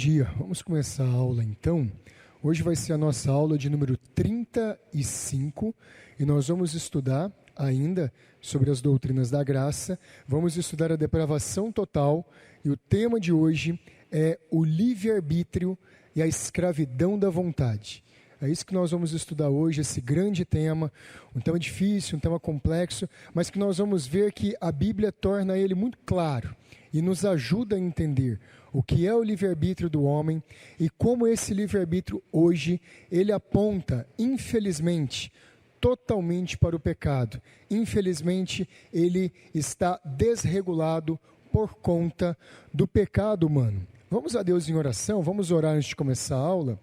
dia, vamos começar a aula então. Hoje vai ser a nossa aula de número 35 e nós vamos estudar ainda sobre as doutrinas da graça. Vamos estudar a depravação total e o tema de hoje é o livre-arbítrio e a escravidão da vontade. É isso que nós vamos estudar hoje, esse grande tema, um tema difícil, um tema complexo, mas que nós vamos ver que a Bíblia torna ele muito claro e nos ajuda a entender o que é o livre-arbítrio do homem e como esse livre-arbítrio hoje, ele aponta, infelizmente, totalmente para o pecado. Infelizmente, ele está desregulado por conta do pecado humano. Vamos a Deus em oração, vamos orar antes de começar a aula.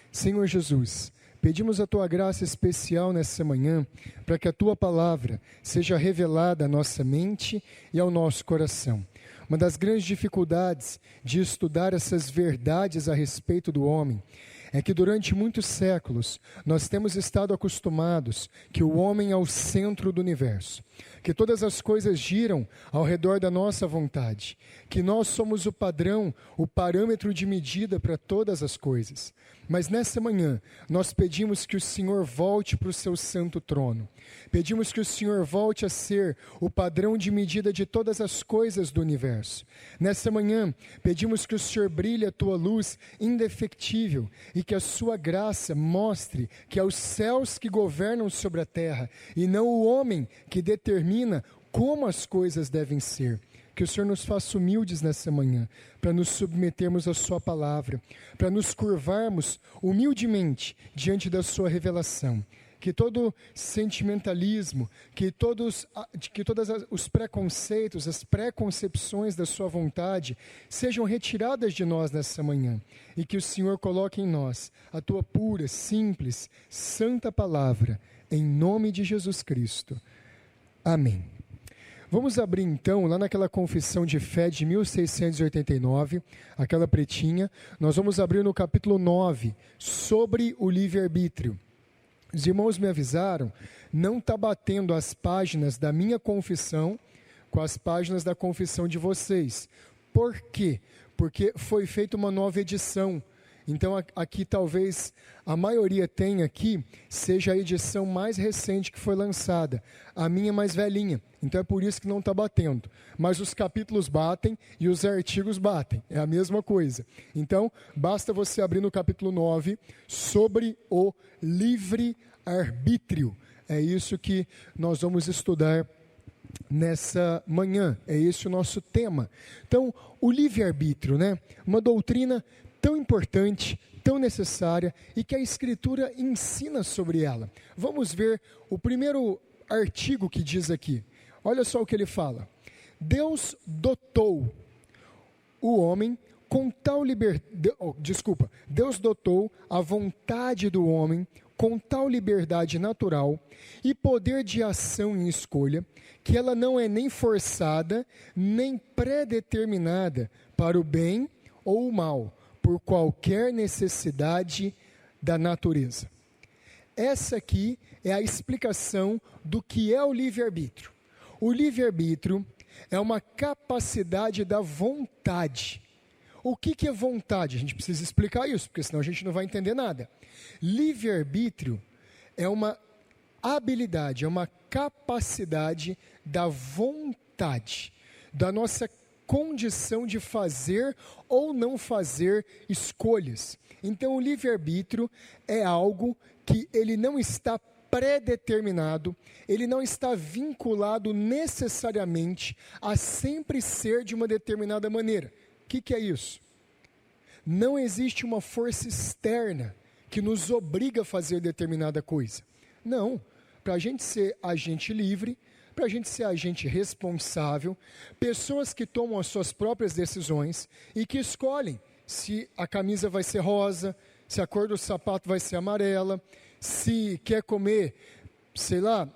Senhor Jesus, pedimos a Tua graça especial nessa manhã, para que a Tua palavra seja revelada à nossa mente e ao nosso coração. Uma das grandes dificuldades de estudar essas verdades a respeito do homem é que durante muitos séculos nós temos estado acostumados que o homem é o centro do universo, que todas as coisas giram ao redor da nossa vontade, que nós somos o padrão, o parâmetro de medida para todas as coisas. Mas nessa manhã nós pedimos que o Senhor volte para o seu santo trono. Pedimos que o Senhor volte a ser o padrão de medida de todas as coisas do universo. Nessa manhã pedimos que o Senhor brilhe a tua luz indefectível e que a sua graça mostre que é os céus que governam sobre a terra e não o homem que determina como as coisas devem ser. Que o Senhor nos faça humildes nessa manhã, para nos submetermos à sua palavra, para nos curvarmos humildemente diante da sua revelação. Que todo sentimentalismo, que todos os preconceitos, as preconcepções da sua vontade sejam retiradas de nós nessa manhã. E que o Senhor coloque em nós a tua pura, simples, santa palavra, em nome de Jesus Cristo. Amém. Vamos abrir então, lá naquela confissão de fé de 1689, aquela pretinha, nós vamos abrir no capítulo 9, sobre o livre-arbítrio. Os irmãos me avisaram, não está batendo as páginas da minha confissão com as páginas da confissão de vocês. Por quê? Porque foi feita uma nova edição. Então aqui talvez a maioria tenha aqui, seja a edição mais recente que foi lançada, a minha mais velhinha. Então é por isso que não está batendo. Mas os capítulos batem e os artigos batem, é a mesma coisa. Então basta você abrir no capítulo 9, sobre o livre-arbítrio. É isso que nós vamos estudar nessa manhã, é esse o nosso tema. Então, o livre-arbítrio, né? Uma doutrina tão importante, tão necessária e que a Escritura ensina sobre ela. Vamos ver o primeiro artigo que diz aqui. Olha só o que ele fala. Deus dotou o homem com tal Deus dotou a vontade do homem com tal liberdade natural e poder de ação e escolha, que ela não é nem forçada, nem predeterminada para o bem ou o mal, por qualquer necessidade da natureza. Essa aqui é a explicação do que é o livre-arbítrio. O livre-arbítrio é uma capacidade da vontade. O que é vontade? A gente precisa explicar isso, porque senão a gente não vai entender nada. Livre-arbítrio é uma habilidade, é uma capacidade da vontade, da nossa condição de fazer ou não fazer escolhas. Então, o livre-arbítrio é algo que ele não está predeterminado, ele não está vinculado necessariamente a sempre ser de uma determinada maneira. O que é isso? Não existe uma força externa que nos obriga a fazer determinada coisa. Não. Para a gente ser agente livre, para a gente ser agente responsável, pessoas que tomam as suas próprias decisões e que escolhem se a camisa vai ser rosa, se a cor do sapato vai ser amarela, se quer comer, sei lá,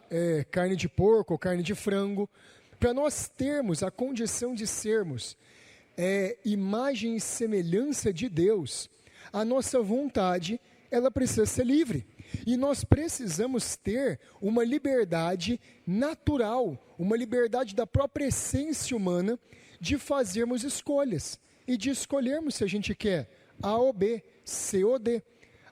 carne de porco ou carne de frango. Para nós termos a condição de sermos imagem e semelhança de Deus, a nossa vontade, ela precisa ser livre. E nós precisamos ter uma liberdade natural, uma liberdade da própria essência humana de fazermos escolhas e de escolhermos se a gente quer A ou B, C ou D.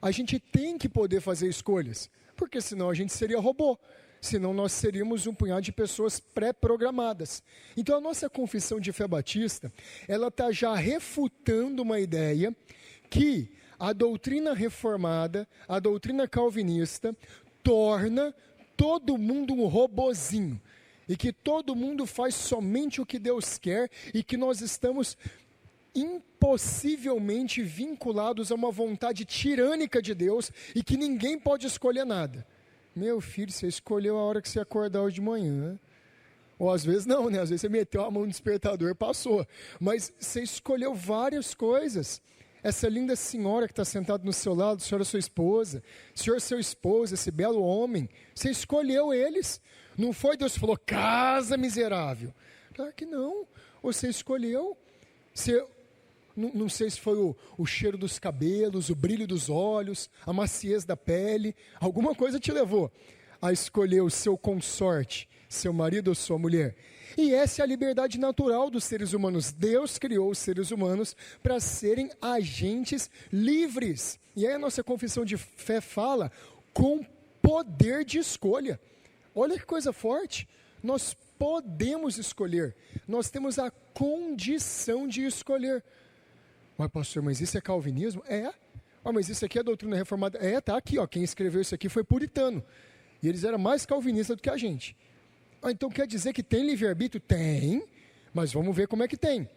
A gente tem que poder fazer escolhas, porque senão a gente seria robô. Senão nós seríamos um punhado de pessoas pré-programadas. Então a nossa confissão de fé batista, ela está já refutando uma ideia que a doutrina reformada, a doutrina calvinista, torna todo mundo um robozinho. E que todo mundo faz somente o que Deus quer e que nós estamos impossivelmente vinculados a uma vontade tirânica de Deus e que ninguém pode escolher nada. Meu filho, você escolheu a hora que você acordar hoje de manhã. Ou às vezes não, né? Às vezes você meteu a mão no despertador e passou. Mas você escolheu várias coisas. Essa linda senhora que está sentada no seu lado, senhora sua esposa, senhor seu esposo, esse belo homem, você escolheu eles. Não foi Deus que falou, casa miserável. Claro que não. Você escolheu. Você, não sei se foi o cheiro dos cabelos, o brilho dos olhos, a maciez da pele. Alguma coisa te levou a escolher o seu consorte, seu marido ou sua mulher. E essa é a liberdade natural dos seres humanos. Deus criou os seres humanos para serem agentes livres. E aí a nossa confissão de fé fala com poder de escolha. Olha que coisa forte. Nós podemos escolher. Nós temos a condição de escolher. Mas pastor, mas isso é calvinismo? É. Mas isso aqui é doutrina reformada? É, tá aqui, ó. Quem escreveu isso aqui foi puritano. E eles eram mais calvinistas do que a gente. Então quer dizer que tem livre-arbítrio? Tem, mas vamos ver como é que tem.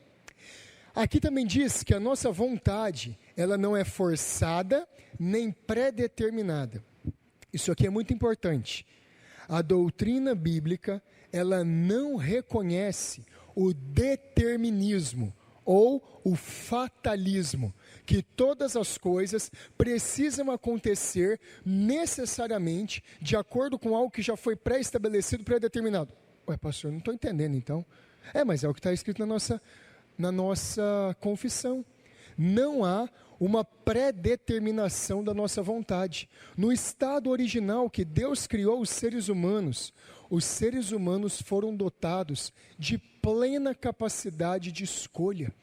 Aqui também diz que a nossa vontade, ela não é forçada nem pré-determinada. Isso aqui é muito importante. A doutrina bíblica, ela não reconhece o determinismo ou o fatalismo, que todas as coisas precisam acontecer necessariamente de acordo com algo que já foi pré-estabelecido, pré-determinado. Ué, pastor, não estou entendendo então. Mas é o que está escrito na nossa confissão. Não há uma pré-determinação da nossa vontade. No estado original que Deus criou os seres humanos foram dotados de plena capacidade de escolha,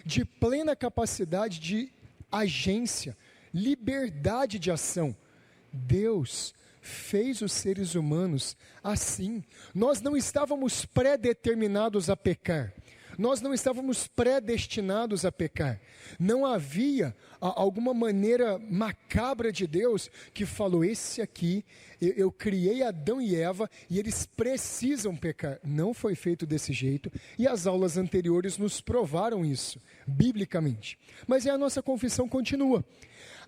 de plena capacidade de agência, liberdade de ação. Deus fez os seres humanos assim. Nós não estávamos pré-determinados a pecar. Nós não estávamos predestinados a pecar. Não havia alguma maneira macabra de Deus que falou, esse aqui, eu criei Adão e Eva e eles precisam pecar. Não foi feito desse jeito e as aulas anteriores nos provaram isso, biblicamente. Mas a nossa confissão continua.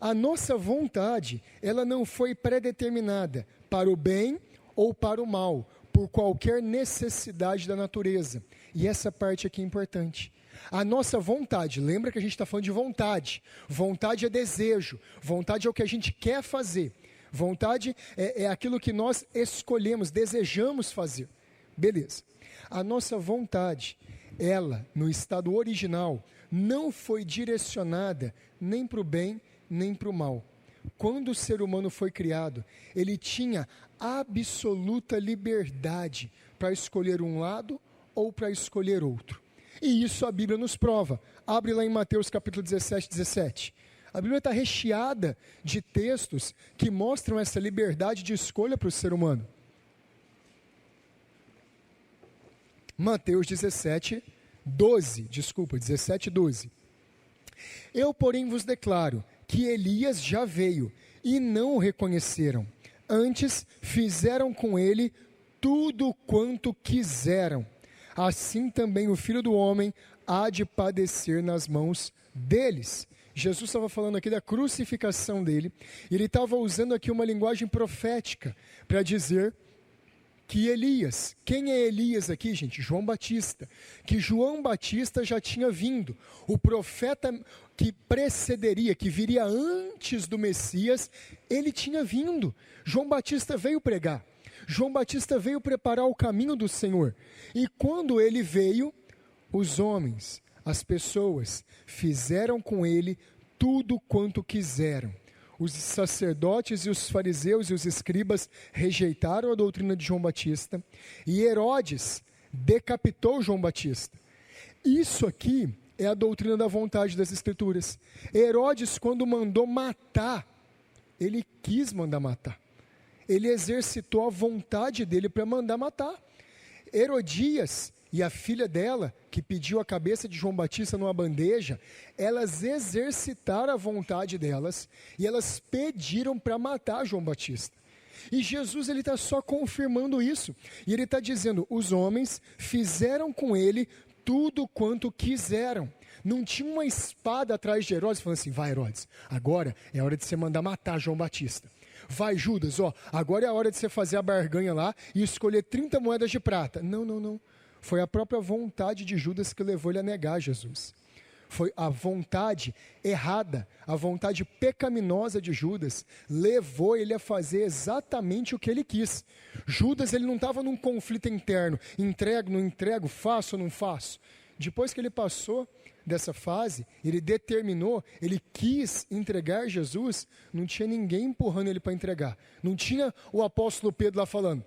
A nossa vontade, ela não foi predeterminada para o bem ou para o mal, por qualquer necessidade da natureza. E essa parte aqui é importante. A nossa vontade, lembra que a gente está falando de vontade. Vontade é desejo, vontade é o que a gente quer fazer. Vontade é aquilo que nós escolhemos, desejamos fazer. Beleza. A nossa vontade, ela, no estado original, não foi direcionada nem para o bem, nem para o mal. Quando o ser humano foi criado, ele tinha absoluta liberdade para escolher um lado ou para escolher outro. E isso a Bíblia nos prova. Abre lá em Mateus capítulo 17. A Bíblia está recheada de textos que mostram essa liberdade de escolha para o ser humano. Mateus 17, 12. Eu, porém, vos declaro que Elias já veio e não o reconheceram. Antes fizeram com ele tudo quanto quiseram. Assim também o Filho do Homem há de padecer nas mãos deles. Jesus estava falando aqui da crucificação dele, e ele estava usando aqui uma linguagem profética para dizer que Elias, quem é Elias aqui, gente? João Batista, que João Batista já tinha vindo, o profeta que precederia, que viria antes do Messias, ele tinha vindo. João Batista veio pregar, João Batista veio preparar o caminho do Senhor, e quando ele veio, os homens, as pessoas, fizeram com ele tudo quanto quiseram. Os sacerdotes e os fariseus e os escribas rejeitaram a doutrina de João Batista, e Herodes decapitou João Batista. Isso aqui é a doutrina da vontade das Escrituras. Herodes, quando mandou matar, ele quis mandar matar. Ele exercitou a vontade dele para mandar matar. Herodias e a filha dela, que pediu a cabeça de João Batista numa bandeja, elas exercitaram a vontade delas e elas pediram para matar João Batista. E Jesus ele está só confirmando isso. E ele está dizendo, os homens fizeram com ele tudo quanto quiseram. Não tinha uma espada atrás de Herodes falando assim, vai Herodes, agora é hora de você mandar matar João Batista. Vai Judas, agora é a hora de você fazer a barganha lá e escolher 30 moedas de prata. Não. Foi a própria vontade de Judas que levou ele a negar Jesus. Foi a vontade errada, a vontade pecaminosa de Judas, levou ele a fazer exatamente o que ele quis. Judas ele não estava num conflito interno, entrego, não entrego, faço ou não faço. Depois que ele passou dessa fase, ele determinou, ele quis entregar Jesus, não tinha ninguém empurrando ele para entregar. Não tinha o apóstolo Pedro lá falando,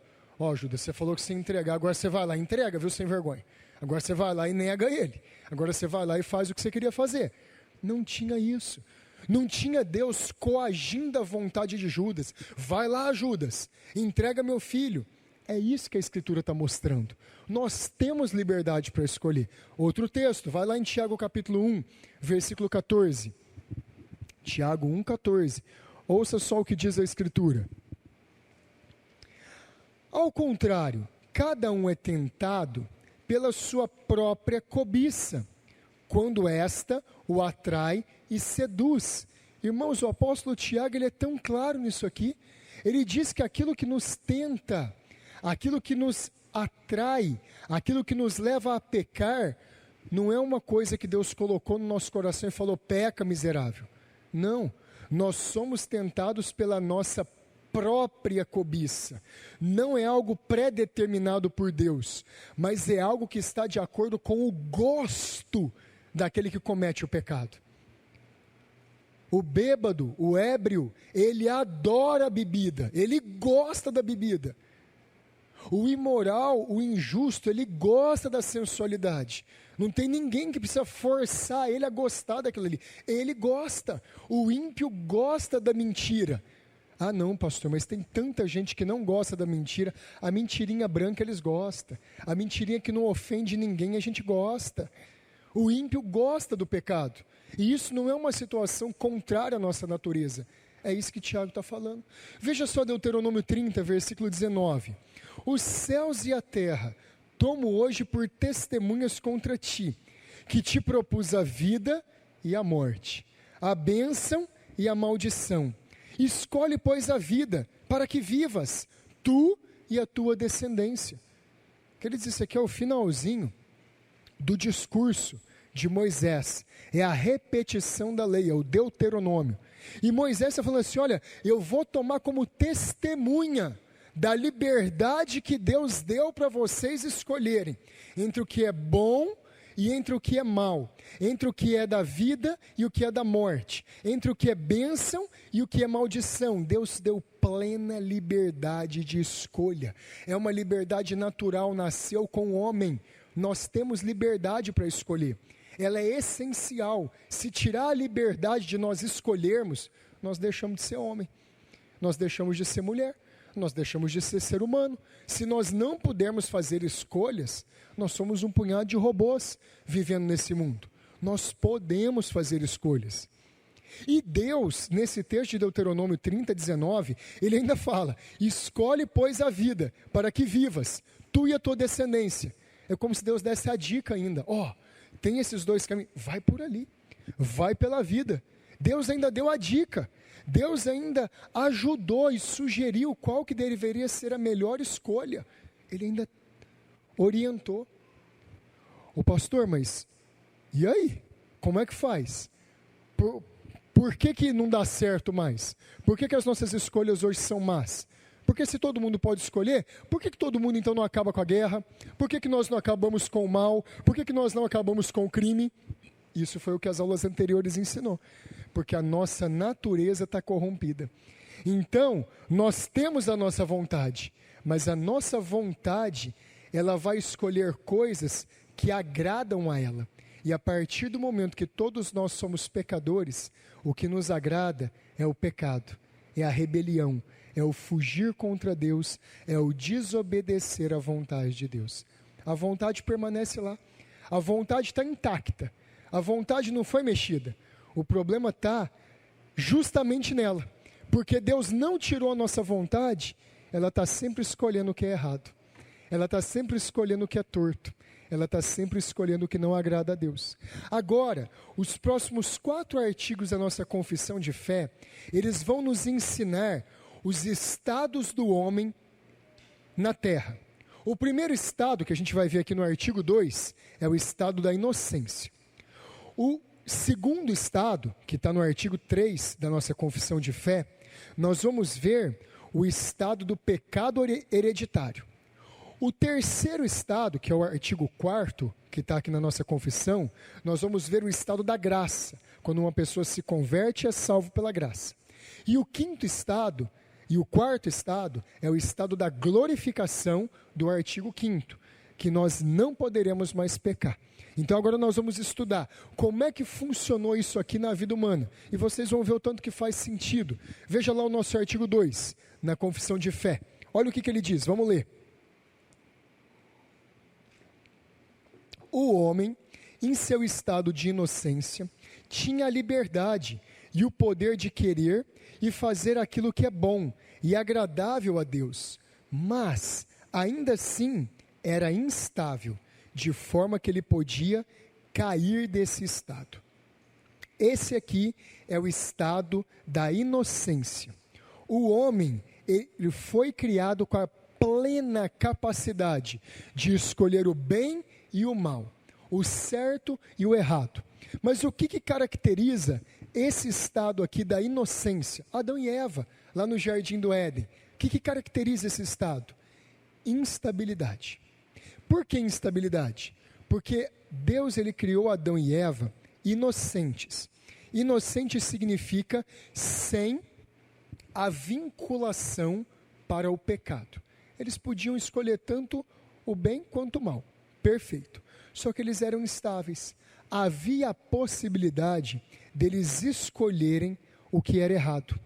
Judas, você falou que você ia entregar, agora você vai lá e entrega, viu, sem vergonha. Agora você vai lá e nega ele. Agora você vai lá e faz o que você queria fazer. Não tinha isso. Não tinha Deus coagindo a vontade de Judas. Vai lá, Judas, entrega meu filho. É isso que a Escritura está mostrando. Nós temos liberdade para escolher. Outro texto, vai lá em Tiago capítulo 1, versículo 14. Tiago 1, 14. Ouça só o que diz a Escritura. Ao contrário, cada um é tentado pela sua própria cobiça, quando esta o atrai e seduz. Irmãos, o apóstolo Tiago ele é tão claro nisso aqui. Ele diz que aquilo que nos tenta, aquilo que nos atrai, aquilo que nos leva a pecar, não é uma coisa que Deus colocou no nosso coração e falou, peca miserável. Não, nós somos tentados pela nossa própria cobiça. Não é algo pré-determinado por Deus, mas é algo que está de acordo com o gosto daquele que comete o pecado. O bêbado, o ébrio, ele adora a bebida, ele gosta da bebida. O imoral, o injusto, ele gosta da sensualidade. Não tem ninguém que precisa forçar ele a gostar daquilo ali. Ele gosta. O ímpio gosta da mentira. Ah não, pastor, mas tem tanta gente que não gosta da mentira. A mentirinha branca eles gostam. A mentirinha que não ofende ninguém a gente gosta. O ímpio gosta do pecado. E isso não é uma situação contrária à nossa natureza. É isso que Tiago está falando. Veja só Deuteronômio 30, versículo 19. Os céus e a terra tomo hoje por testemunhas contra ti, que te propus a vida e a morte, a bênção e a maldição. Escolhe, pois, a vida, para que vivas, tu e a tua descendência. Queridos, isso aqui é o finalzinho do discurso de Moisés. É a repetição da lei, é o Deuteronômio. E Moisés está falando assim, olha, eu vou tomar como testemunha da liberdade que Deus deu para vocês escolherem, entre o que é bom e entre o que é mal, entre o que é da vida e o que é da morte, entre o que é bênção e o que é maldição. Deus deu plena liberdade de escolha. É uma liberdade natural, nasceu com o homem. Nós temos liberdade para escolher. Ela é essencial. Se tirar a liberdade de nós escolhermos, nós deixamos de ser homem, nós deixamos de ser mulher, nós deixamos de ser ser humano. Se nós não pudermos fazer escolhas, nós somos um punhado de robôs vivendo nesse mundo. Nós podemos fazer escolhas. E Deus, nesse texto de Deuteronômio 30, 19, ele ainda fala, escolhe, pois, a vida, para que vivas, tu e a tua descendência. É como se Deus desse a dica ainda, tem esses dois caminhos, vai por ali, vai pela vida. Deus ainda deu a dica, Deus ainda ajudou e sugeriu qual que deveria ser a melhor escolha. Ele ainda orientou. O pastor, mas e aí? Como é que faz? Por que não dá certo mais? Por que as nossas escolhas hoje são más? Porque se todo mundo pode escolher, por que todo mundo então não acaba com a guerra? Por que nós não acabamos com o mal? Por que nós não acabamos com o crime? Isso foi o que as aulas anteriores ensinou. Porque a nossa natureza está corrompida. Então, nós temos a nossa vontade, mas a nossa vontade, ela vai escolher coisas que agradam a ela. E a partir do momento que todos nós somos pecadores, o que nos agrada é o pecado, é a rebelião, é o fugir contra Deus, é o desobedecer à vontade de Deus. A vontade permanece lá, a vontade está intacta, a vontade não foi mexida. O problema está justamente nela, porque Deus não tirou a nossa vontade, ela está sempre escolhendo o que é errado, ela está sempre escolhendo o que é torto, ela está sempre escolhendo o que não agrada a Deus. Agora, os próximos 4 artigos da nossa confissão de fé, eles vão nos ensinar os estados do homem na terra. O primeiro estado, que a gente vai ver aqui no artigo 2, é o estado da inocência. O segundo estado, que está no artigo 3 da nossa confissão de fé, nós vamos ver o estado do pecado hereditário. O terceiro estado, que é o artigo 4º, que está aqui na nossa confissão, nós vamos ver o estado da graça, quando uma pessoa se converte e é salvo pela graça. E o quinto estado, e o quarto estado, é o estado da glorificação do artigo 5º, que nós não poderemos mais pecar. Então agora nós vamos estudar como é que funcionou isso aqui na vida humana. E vocês vão ver o tanto que faz sentido. Veja lá o nosso artigo 2, na confissão de fé. Olha o que ele diz, vamos ler. O homem, em seu estado de inocência, tinha a liberdade e o poder de querer e fazer aquilo que é bom e agradável a Deus, mas, ainda assim, era instável, de forma que ele podia cair desse estado. Esse aqui é o estado da inocência. O homem, ele foi criado com a plena capacidade de escolher o bem e o mal, o certo e o errado. Mas o que caracteriza esse estado aqui da inocência? Adão e Eva, lá no Jardim do Éden. O que caracteriza esse estado? Instabilidade. Por que instabilidade? Porque Deus, ele criou Adão e Eva inocentes. Inocente significa sem a vinculação para o pecado. Eles podiam escolher tanto o bem quanto o mal. Perfeito. Só que eles eram instáveis. Havia a possibilidade deles escolherem o que era errado.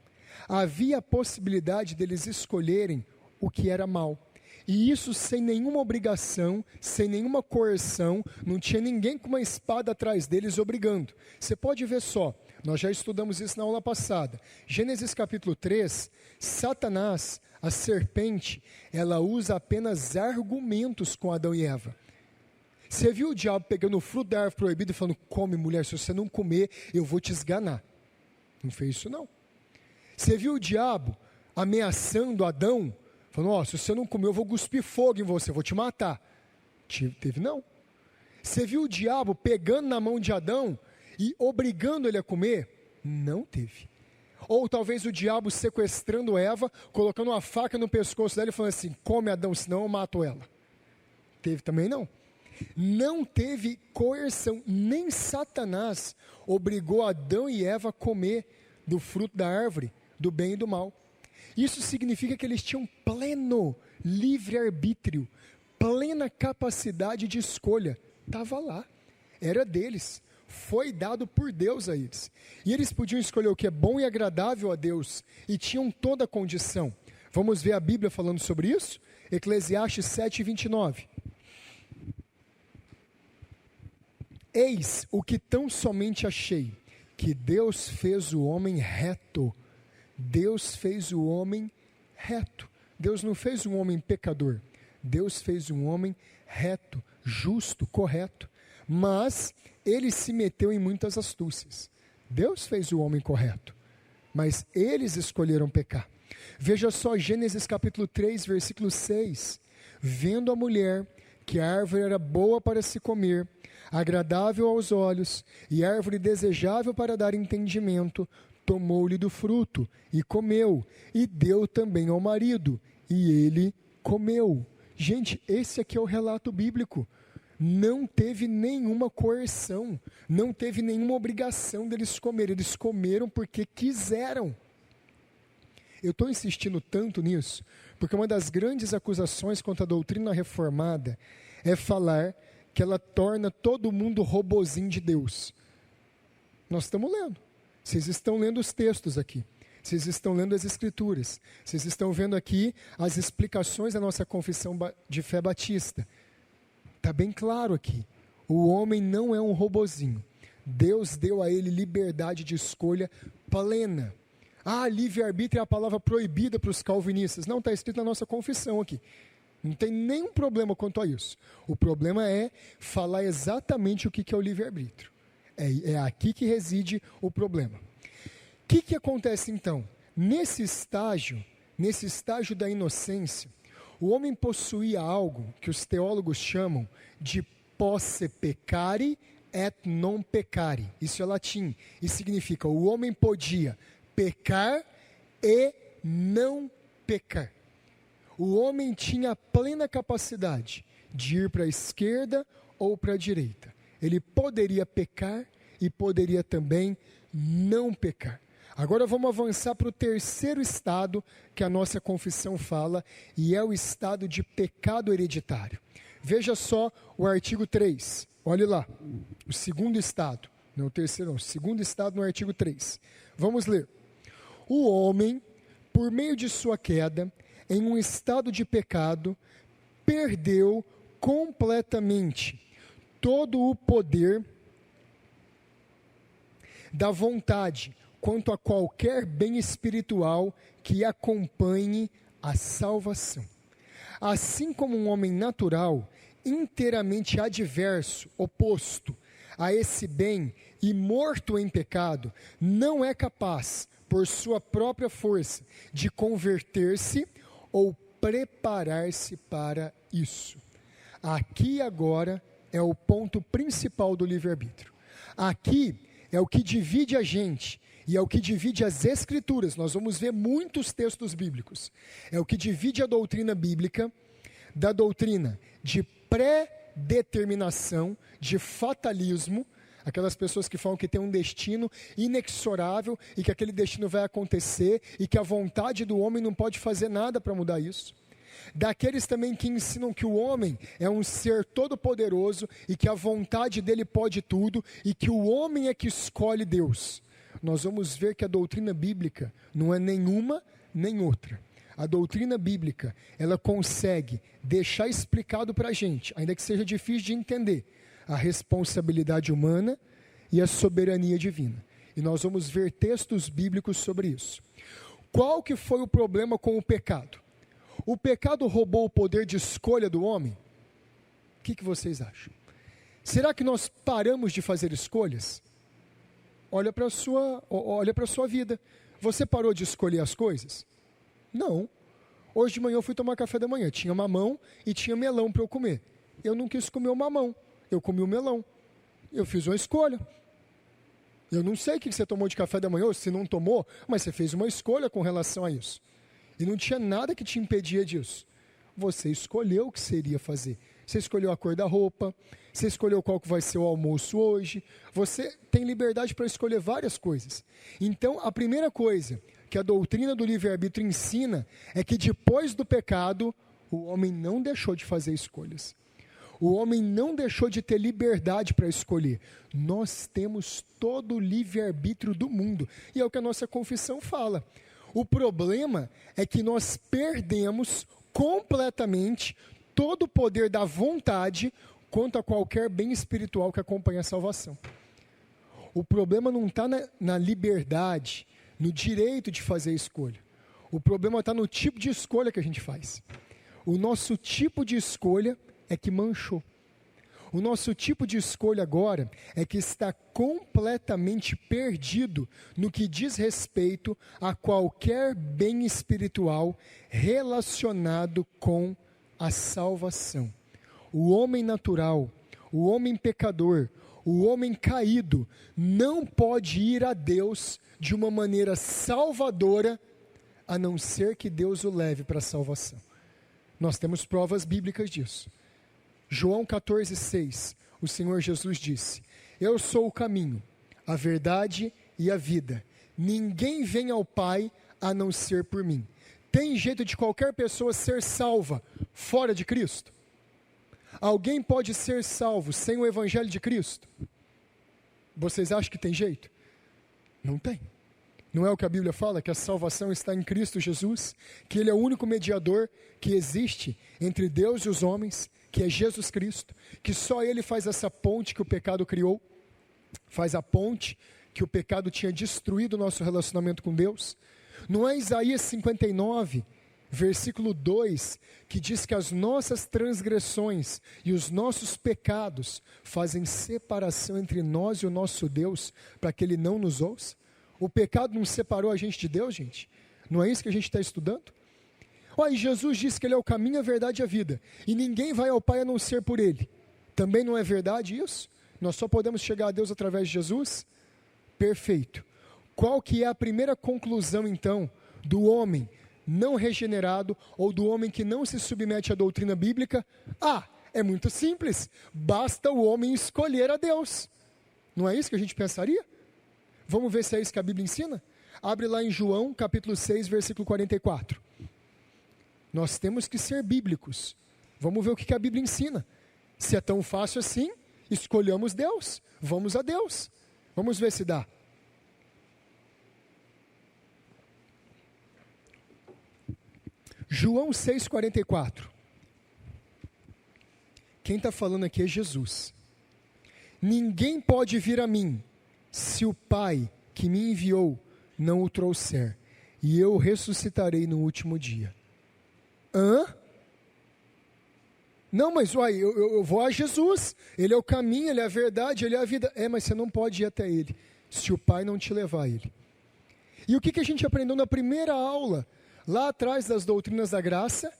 Havia a possibilidade deles escolherem o que era mal. E isso sem nenhuma obrigação, sem nenhuma coerção, não tinha ninguém com uma espada atrás deles obrigando. Você pode ver só, nós já estudamos isso na aula passada. Gênesis capítulo 3, Satanás, a serpente, ela usa apenas argumentos com Adão e Eva. Você viu o diabo pegando o fruto da árvore proibida e falando, come mulher, se você não comer, eu vou te esganar. Não fez isso não. Você viu o diabo ameaçando Adão, falando, se você não comer, eu vou cuspir fogo em você, eu vou te matar. Teve não. Você viu o diabo pegando na mão de Adão e obrigando ele a comer? Não teve. Ou talvez o diabo sequestrando Eva, colocando uma faca no pescoço dela e falando assim, come Adão, senão eu mato ela. Teve também não. Não teve coerção, nem Satanás obrigou Adão e Eva a comer do fruto da árvore, do bem e do mal. Isso significa que eles tinham pleno livre-arbítrio, plena capacidade de escolha. Estava lá, era deles, foi dado por Deus a eles. E eles podiam escolher o que é bom e agradável a Deus, e tinham toda a condição. Vamos ver a Bíblia falando sobre isso? Eclesiastes 7:29. Eis o que tão somente achei, que Deus fez o homem reto. Deus fez o homem reto. Deus não fez um homem pecador. Deus fez um homem reto, justo, correto. Mas ele se meteu em muitas astúcias. Deus fez o homem correto, mas eles escolheram pecar. Veja só Gênesis capítulo 3, versículo 6. Vendo a mulher que a árvore era boa para se comer, agradável aos olhos e árvore desejável para dar entendimento, tomou-lhe do fruto e comeu, e deu também ao marido, e ele comeu. Gente, esse aqui é o relato bíblico. Não teve nenhuma coerção, não teve nenhuma obrigação deles comerem, eles comeram porque quiseram. Eu estou insistindo tanto nisso, porque uma das grandes acusações contra a doutrina reformada é falar que ela torna todo mundo robozinho de Deus. Nós estamos lendo. Vocês estão lendo os textos aqui. Vocês estão lendo as Escrituras. Vocês estão vendo aqui as explicações da nossa confissão de fé batista. Está bem claro aqui. O homem não é um robozinho. Deus deu a ele liberdade de escolha plena. Livre-arbítrio é a palavra proibida para os calvinistas. Não, está escrito na nossa confissão aqui. Não tem nenhum problema quanto a isso. O problema é falar exatamente o que é o livre-arbítrio. É aqui que reside o problema. O que acontece então? Nesse estágio da inocência, o homem possuía algo que os teólogos chamam de posse peccari et non peccari. Isso é latim. Isso significa o homem podia pecar e não pecar. O homem tinha a plena capacidade de ir para a esquerda ou para a direita. Ele poderia pecar e poderia também não pecar. Agora vamos avançar para o terceiro estado que a nossa confissão fala, e é o estado de pecado hereditário. Veja só o artigo 3. Olhe lá, o segundo estado. Não o terceiro, não. O segundo estado no artigo 3. Vamos ler. O homem, por meio de sua queda, em um estado de pecado, perdeu completamente todo o poder da vontade quanto a qualquer bem espiritual que acompanhe a salvação. Assim como um homem natural, inteiramente adverso, oposto a esse bem e morto em pecado, não é capaz, por sua própria força, de converter-se ou preparar-se para isso. Aqui agora é o ponto principal do livre-arbítrio. Aqui é o que divide a gente e é o que divide as Escrituras. Nós vamos ver muitos textos bíblicos. É o que divide a doutrina bíblica da doutrina de pré-determinação, de fatalismo, aquelas pessoas que falam que tem um destino inexorável e que aquele destino vai acontecer e que a vontade do homem não pode fazer nada para mudar isso. Daqueles também que ensinam que o homem é um ser todo-poderoso e que a vontade dele pode tudo e que o homem é que escolhe Deus. Nós vamos ver que a doutrina bíblica não é nenhuma nem outra. A doutrina bíblica, ela consegue deixar explicado para a gente, ainda que seja difícil de entender, a responsabilidade humana e a soberania divina. E nós vamos ver textos bíblicos sobre isso. Qual que foi o problema com o pecado? O pecado roubou o poder de escolha do homem? O que vocês acham? Será que nós paramos de fazer escolhas? Olha para a sua vida. Você parou de escolher as coisas? Não. Hoje de manhã eu fui tomar café da manhã. Tinha mamão e tinha melão para eu comer. Eu não quis comer o mamão. Eu comi o melão. Eu fiz uma escolha. Eu não sei o que você tomou de café da manhã, ou se não tomou, mas você fez uma escolha com relação a isso. E não tinha nada que te impedia disso. Você escolheu o que você iria fazer. Você escolheu a cor da roupa, você escolheu qual que vai ser o almoço hoje. Você tem liberdade para escolher várias coisas. Então, a primeira coisa que a doutrina do livre-arbítrio ensina é que depois do pecado, o homem não deixou de fazer escolhas. O homem não deixou de ter liberdade para escolher. Nós temos todo o livre-arbítrio do mundo. E é o que a nossa confissão fala. O problema é que nós perdemos completamente todo o poder da vontade quanto a qualquer bem espiritual que acompanha a salvação. O problema não está na liberdade, no direito de fazer escolha. O problema está no tipo de escolha que a gente faz. O nosso tipo de escolha é que manchou. O nosso tipo de escolha agora é que está completamente perdido no que diz respeito a qualquer bem espiritual relacionado com a salvação. O homem natural, o homem pecador, o homem caído não pode ir a Deus de uma maneira salvadora, a não ser que Deus o leve para a salvação. Nós temos provas bíblicas disso. João 14,6, o Senhor Jesus disse: Eu sou o caminho, a verdade e a vida. Ninguém vem ao Pai a não ser por mim. Tem jeito de qualquer pessoa ser salva fora de Cristo? Alguém pode ser salvo sem o Evangelho de Cristo? Vocês acham que tem jeito? Não tem. Não é o que a Bíblia fala, que a salvação está em Cristo Jesus, que Ele é o único mediador que existe entre Deus e os homens, que é Jesus Cristo, que só Ele faz essa ponte que o pecado criou, faz a ponte que o pecado tinha destruído o nosso relacionamento com Deus. Não é Isaías 59, versículo 2, que diz que as nossas transgressões e os nossos pecados fazem separação entre nós e o nosso Deus, para que Ele não nos ouça? O pecado não separou a gente de Deus, gente? Não é isso que a gente está estudando? Olha, e Jesus disse que Ele é o caminho, a verdade e a vida, e ninguém vai ao Pai a não ser por Ele. Também não é verdade isso? Nós só podemos chegar a Deus através de Jesus? Perfeito. Qual que é a primeira conclusão, então, do homem não regenerado, ou do homem que não se submete à doutrina bíblica? É muito simples, basta o homem escolher a Deus. Não é isso que a gente pensaria? Vamos ver se é isso que a Bíblia ensina? Abre lá em João, capítulo 6, versículo 44. Nós temos que ser bíblicos. Vamos ver o que a Bíblia ensina. Se é tão fácil assim, escolhamos Deus. Vamos a Deus. Vamos ver se dá. João 6, 44. Quem está falando aqui é Jesus. Ninguém pode vir a mim, se o Pai que me enviou não o trouxer, e eu ressuscitarei no último dia. Não, mas eu vou a Jesus, Ele é o caminho, Ele é a verdade, Ele é a vida. Mas você não pode ir até Ele, se o Pai não te levar a Ele. E o que a gente aprendeu na primeira aula, lá atrás das doutrinas da graça?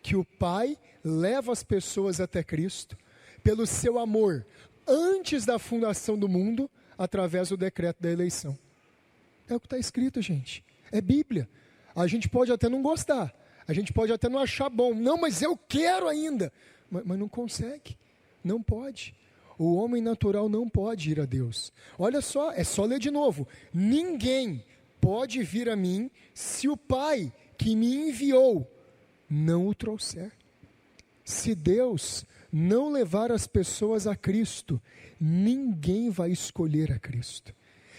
Que o Pai leva as pessoas até Cristo, pelo seu amor, antes da fundação do mundo, através do decreto da eleição. É o que está escrito, gente. É Bíblia. A gente pode até não gostar, a gente pode até não achar bom. Não, mas eu quero ainda. Mas não consegue, não pode. O homem natural não pode ir a Deus. Olha só, é só ler de novo. Ninguém pode vir a mim se o Pai que me enviou não o trouxer. Se Deus não levar as pessoas a Cristo, ninguém vai escolher a Cristo.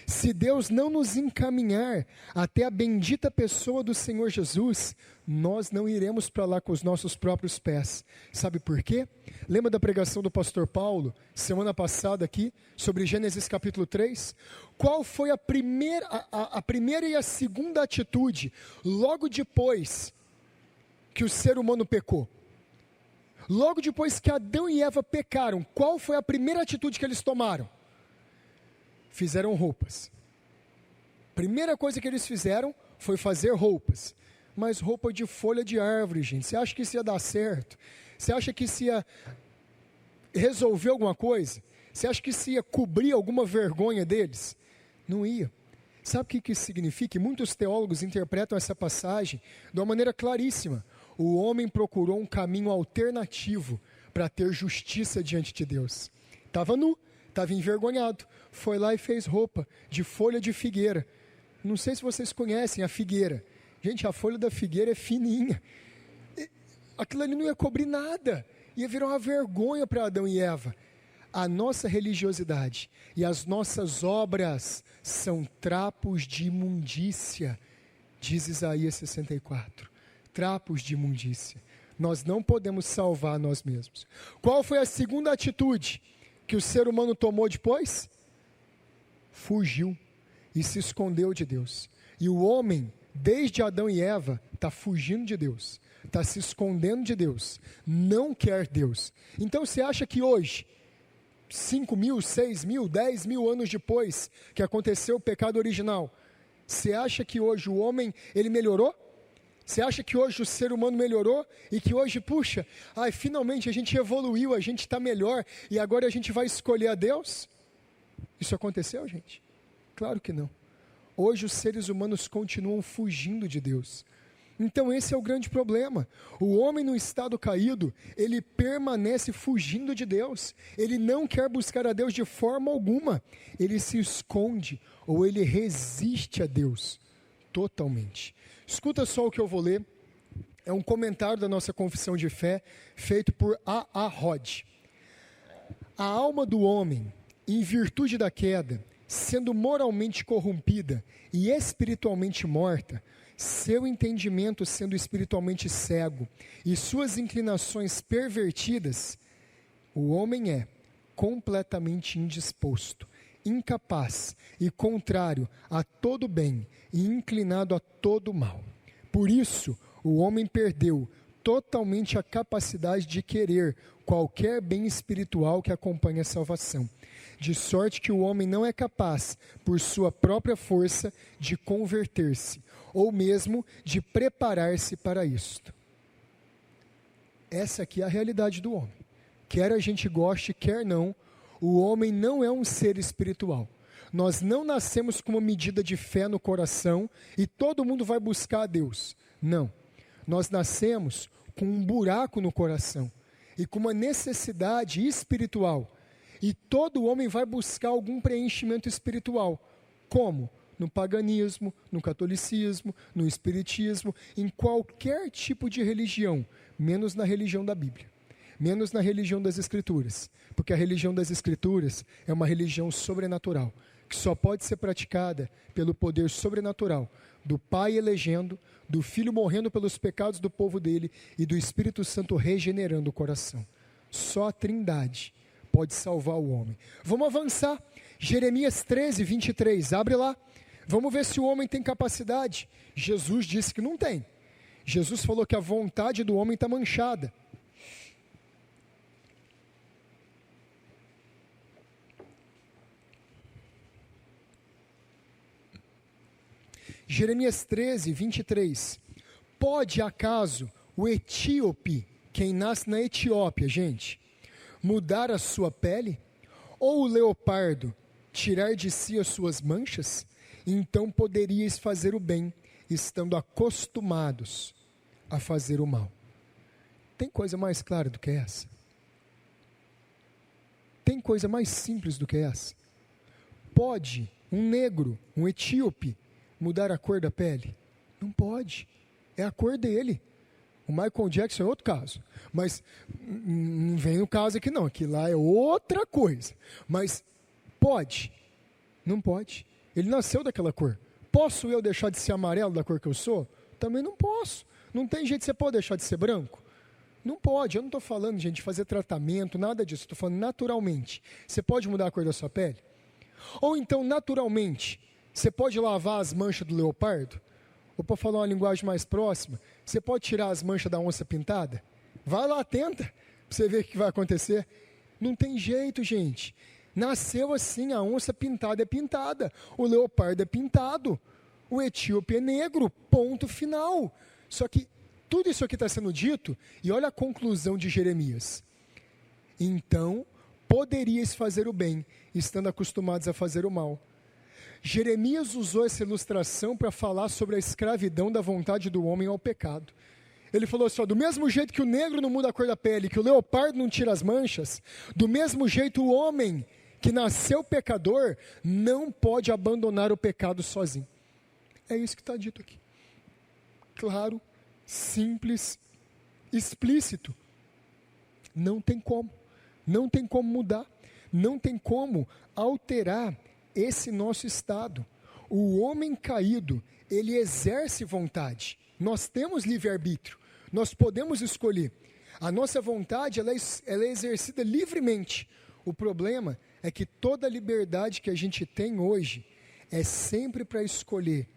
Se Deus não nos encaminhar até a bendita pessoa do Senhor Jesus, nós não iremos para lá com os nossos próprios pés. Sabe por quê? Lembra da pregação do pastor Paulo, semana passada aqui, sobre Gênesis capítulo 3? Qual foi a primeira e a segunda atitude, logo depois que o ser humano pecou? Logo depois que Adão e Eva pecaram, qual foi a primeira atitude que eles tomaram? Fizeram roupas. Primeira coisa que eles fizeram foi fazer roupas. Mas roupa de folha de árvore, gente. Você acha que isso ia dar certo? Você acha que isso ia resolver alguma coisa? Você acha que isso ia cobrir alguma vergonha deles? Não ia. Sabe o que isso significa? E muitos teólogos interpretam essa passagem de uma maneira claríssima. O homem procurou um caminho alternativo para ter justiça diante de Deus. Estava nu, estava envergonhado. Foi lá e fez roupa de folha de figueira. Não sei se vocês conhecem a figueira. Gente, a folha da figueira é fininha. Aquilo ali não ia cobrir nada. Ia virar uma vergonha para Adão e Eva. A nossa religiosidade e as nossas obras são trapos de imundícia, diz Isaías 64. Trapos de imundícia. Nós não podemos salvar nós mesmos. Qual foi a segunda atitude que o ser humano tomou depois? Fugiu e se escondeu de Deus. E o homem, desde Adão e Eva, está fugindo de Deus, está se escondendo de Deus, não quer Deus. Então você acha que hoje, 5 mil, 6 mil, 10 mil anos depois que aconteceu o pecado original, você acha que hoje o homem, ele melhorou? Você acha que hoje o ser humano melhorou? E que hoje, puxa, finalmente a gente evoluiu, a gente está melhor, e agora a gente vai escolher a Deus? Isso aconteceu, gente? Claro que não. Hoje os seres humanos continuam fugindo de Deus. Então esse é o grande problema. O homem no estado caído, ele permanece fugindo de Deus. Ele não quer buscar a Deus de forma alguma. Ele se esconde ou ele resiste a Deus totalmente. Escuta só o que eu vou ler. é um comentário da nossa confissão de fé, feito por A.A. Rod. A alma do homem, em virtude da queda, sendo moralmente corrompida e espiritualmente morta, seu entendimento sendo espiritualmente cego e suas inclinações pervertidas, o homem é completamente indisposto, incapaz e contrário a todo bem e inclinado a todo mal. Por isso, o homem perdeu totalmente a capacidade de querer qualquer bem espiritual que acompanhe a salvação, de sorte que o homem não é capaz, por sua própria força, de converter-se, ou mesmo de preparar-se para isto. Essa aqui é a realidade do homem. Quer a gente goste, quer não, o homem não é um ser espiritual. Nós não nascemos com uma medida de fé no coração e todo mundo vai buscar a Deus. Não. Nós nascemos com um buraco no coração e com uma necessidade espiritual. E todo homem vai buscar algum preenchimento espiritual. Como? No paganismo, no catolicismo, no espiritismo, em qualquer tipo de religião, menos na religião da Bíblia, menos na religião das Escrituras, porque a religião das Escrituras é uma religião sobrenatural, que só pode ser praticada pelo poder sobrenatural do Pai elegendo, do Filho morrendo pelos pecados do povo dele e do Espírito Santo regenerando o coração. Só a Trindade pode salvar o homem. Vamos avançar. Jeremias 13, 23, abre lá. Vamos ver se o homem tem capacidade. Jesus disse que não tem. Jesus falou que a vontade do homem está manchada. Jeremias 13, 23. Pode acaso o etíope, quem nasce na Etiópia, gente, mudar a sua pele? Ou o leopardo tirar de si as suas manchas? Então poderíeis fazer o bem, estando acostumados a fazer o mal. Tem coisa mais clara do que essa? Tem coisa mais simples do que essa? Pode um negro, um etíope, mudar a cor da pele? Não pode. É a cor dele. O Michael Jackson é outro caso. Mas não vem o caso aqui não. Aqui lá é outra coisa. Mas pode? Não pode. Ele nasceu daquela cor. Posso eu deixar de ser amarelo da cor que eu sou? Também não posso. Não tem jeito, você pode deixar de ser branco? Não pode. Eu não estou falando, gente, de fazer tratamento, nada disso. Estou falando naturalmente. Você pode mudar a cor da sua pele? Ou então, naturalmente, você pode lavar as manchas do leopardo? Ou para falar uma linguagem mais próxima, você pode tirar as manchas da onça pintada? Vai lá, tenta, para você ver o que vai acontecer. Não tem jeito, gente. Nasceu assim, a onça pintada é pintada, o leopardo é pintado, o etíope é negro, ponto final. Só que tudo isso aqui está sendo dito, e olha a conclusão de Jeremias. Então, poderíeis fazer o bem, estando acostumados a fazer o mal. Jeremias usou essa ilustração para falar sobre a escravidão da vontade do homem ao pecado. Ele falou assim, ó, do mesmo jeito que o negro não muda a cor da pele, que o leopardo não tira as manchas, do mesmo jeito o homem que nasceu pecador não pode abandonar o pecado sozinho. É isso que está dito aqui. Claro, simples, explícito. Não tem como. Não tem como mudar. Não tem como alterar esse nosso estado. O homem caído, ele exerce vontade. Nós temos livre-arbítrio. Nós podemos escolher. A nossa vontade, ela é exercida livremente. O problema é que toda a liberdade que a gente tem hoje é sempre para escolher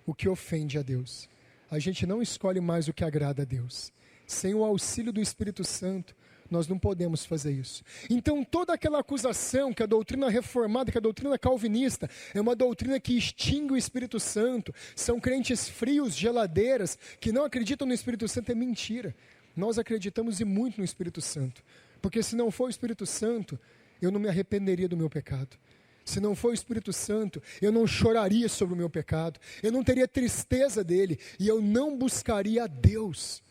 o que ofende a Deus. A gente não escolhe mais o que agrada a Deus. Sem o auxílio do Espírito Santo, nós não podemos fazer isso. Então toda aquela acusação que a doutrina reformada, que a doutrina calvinista, é uma doutrina que extingue o Espírito Santo, são crentes frios, geladeiras, que não acreditam no Espírito Santo, é mentira. Nós acreditamos e muito no Espírito Santo, porque se não for o Espírito Santo, eu não me arrependeria do meu pecado. Se não for o Espírito Santo, eu não choraria sobre o meu pecado, eu não teria tristeza dele, e eu não buscaria a Deus.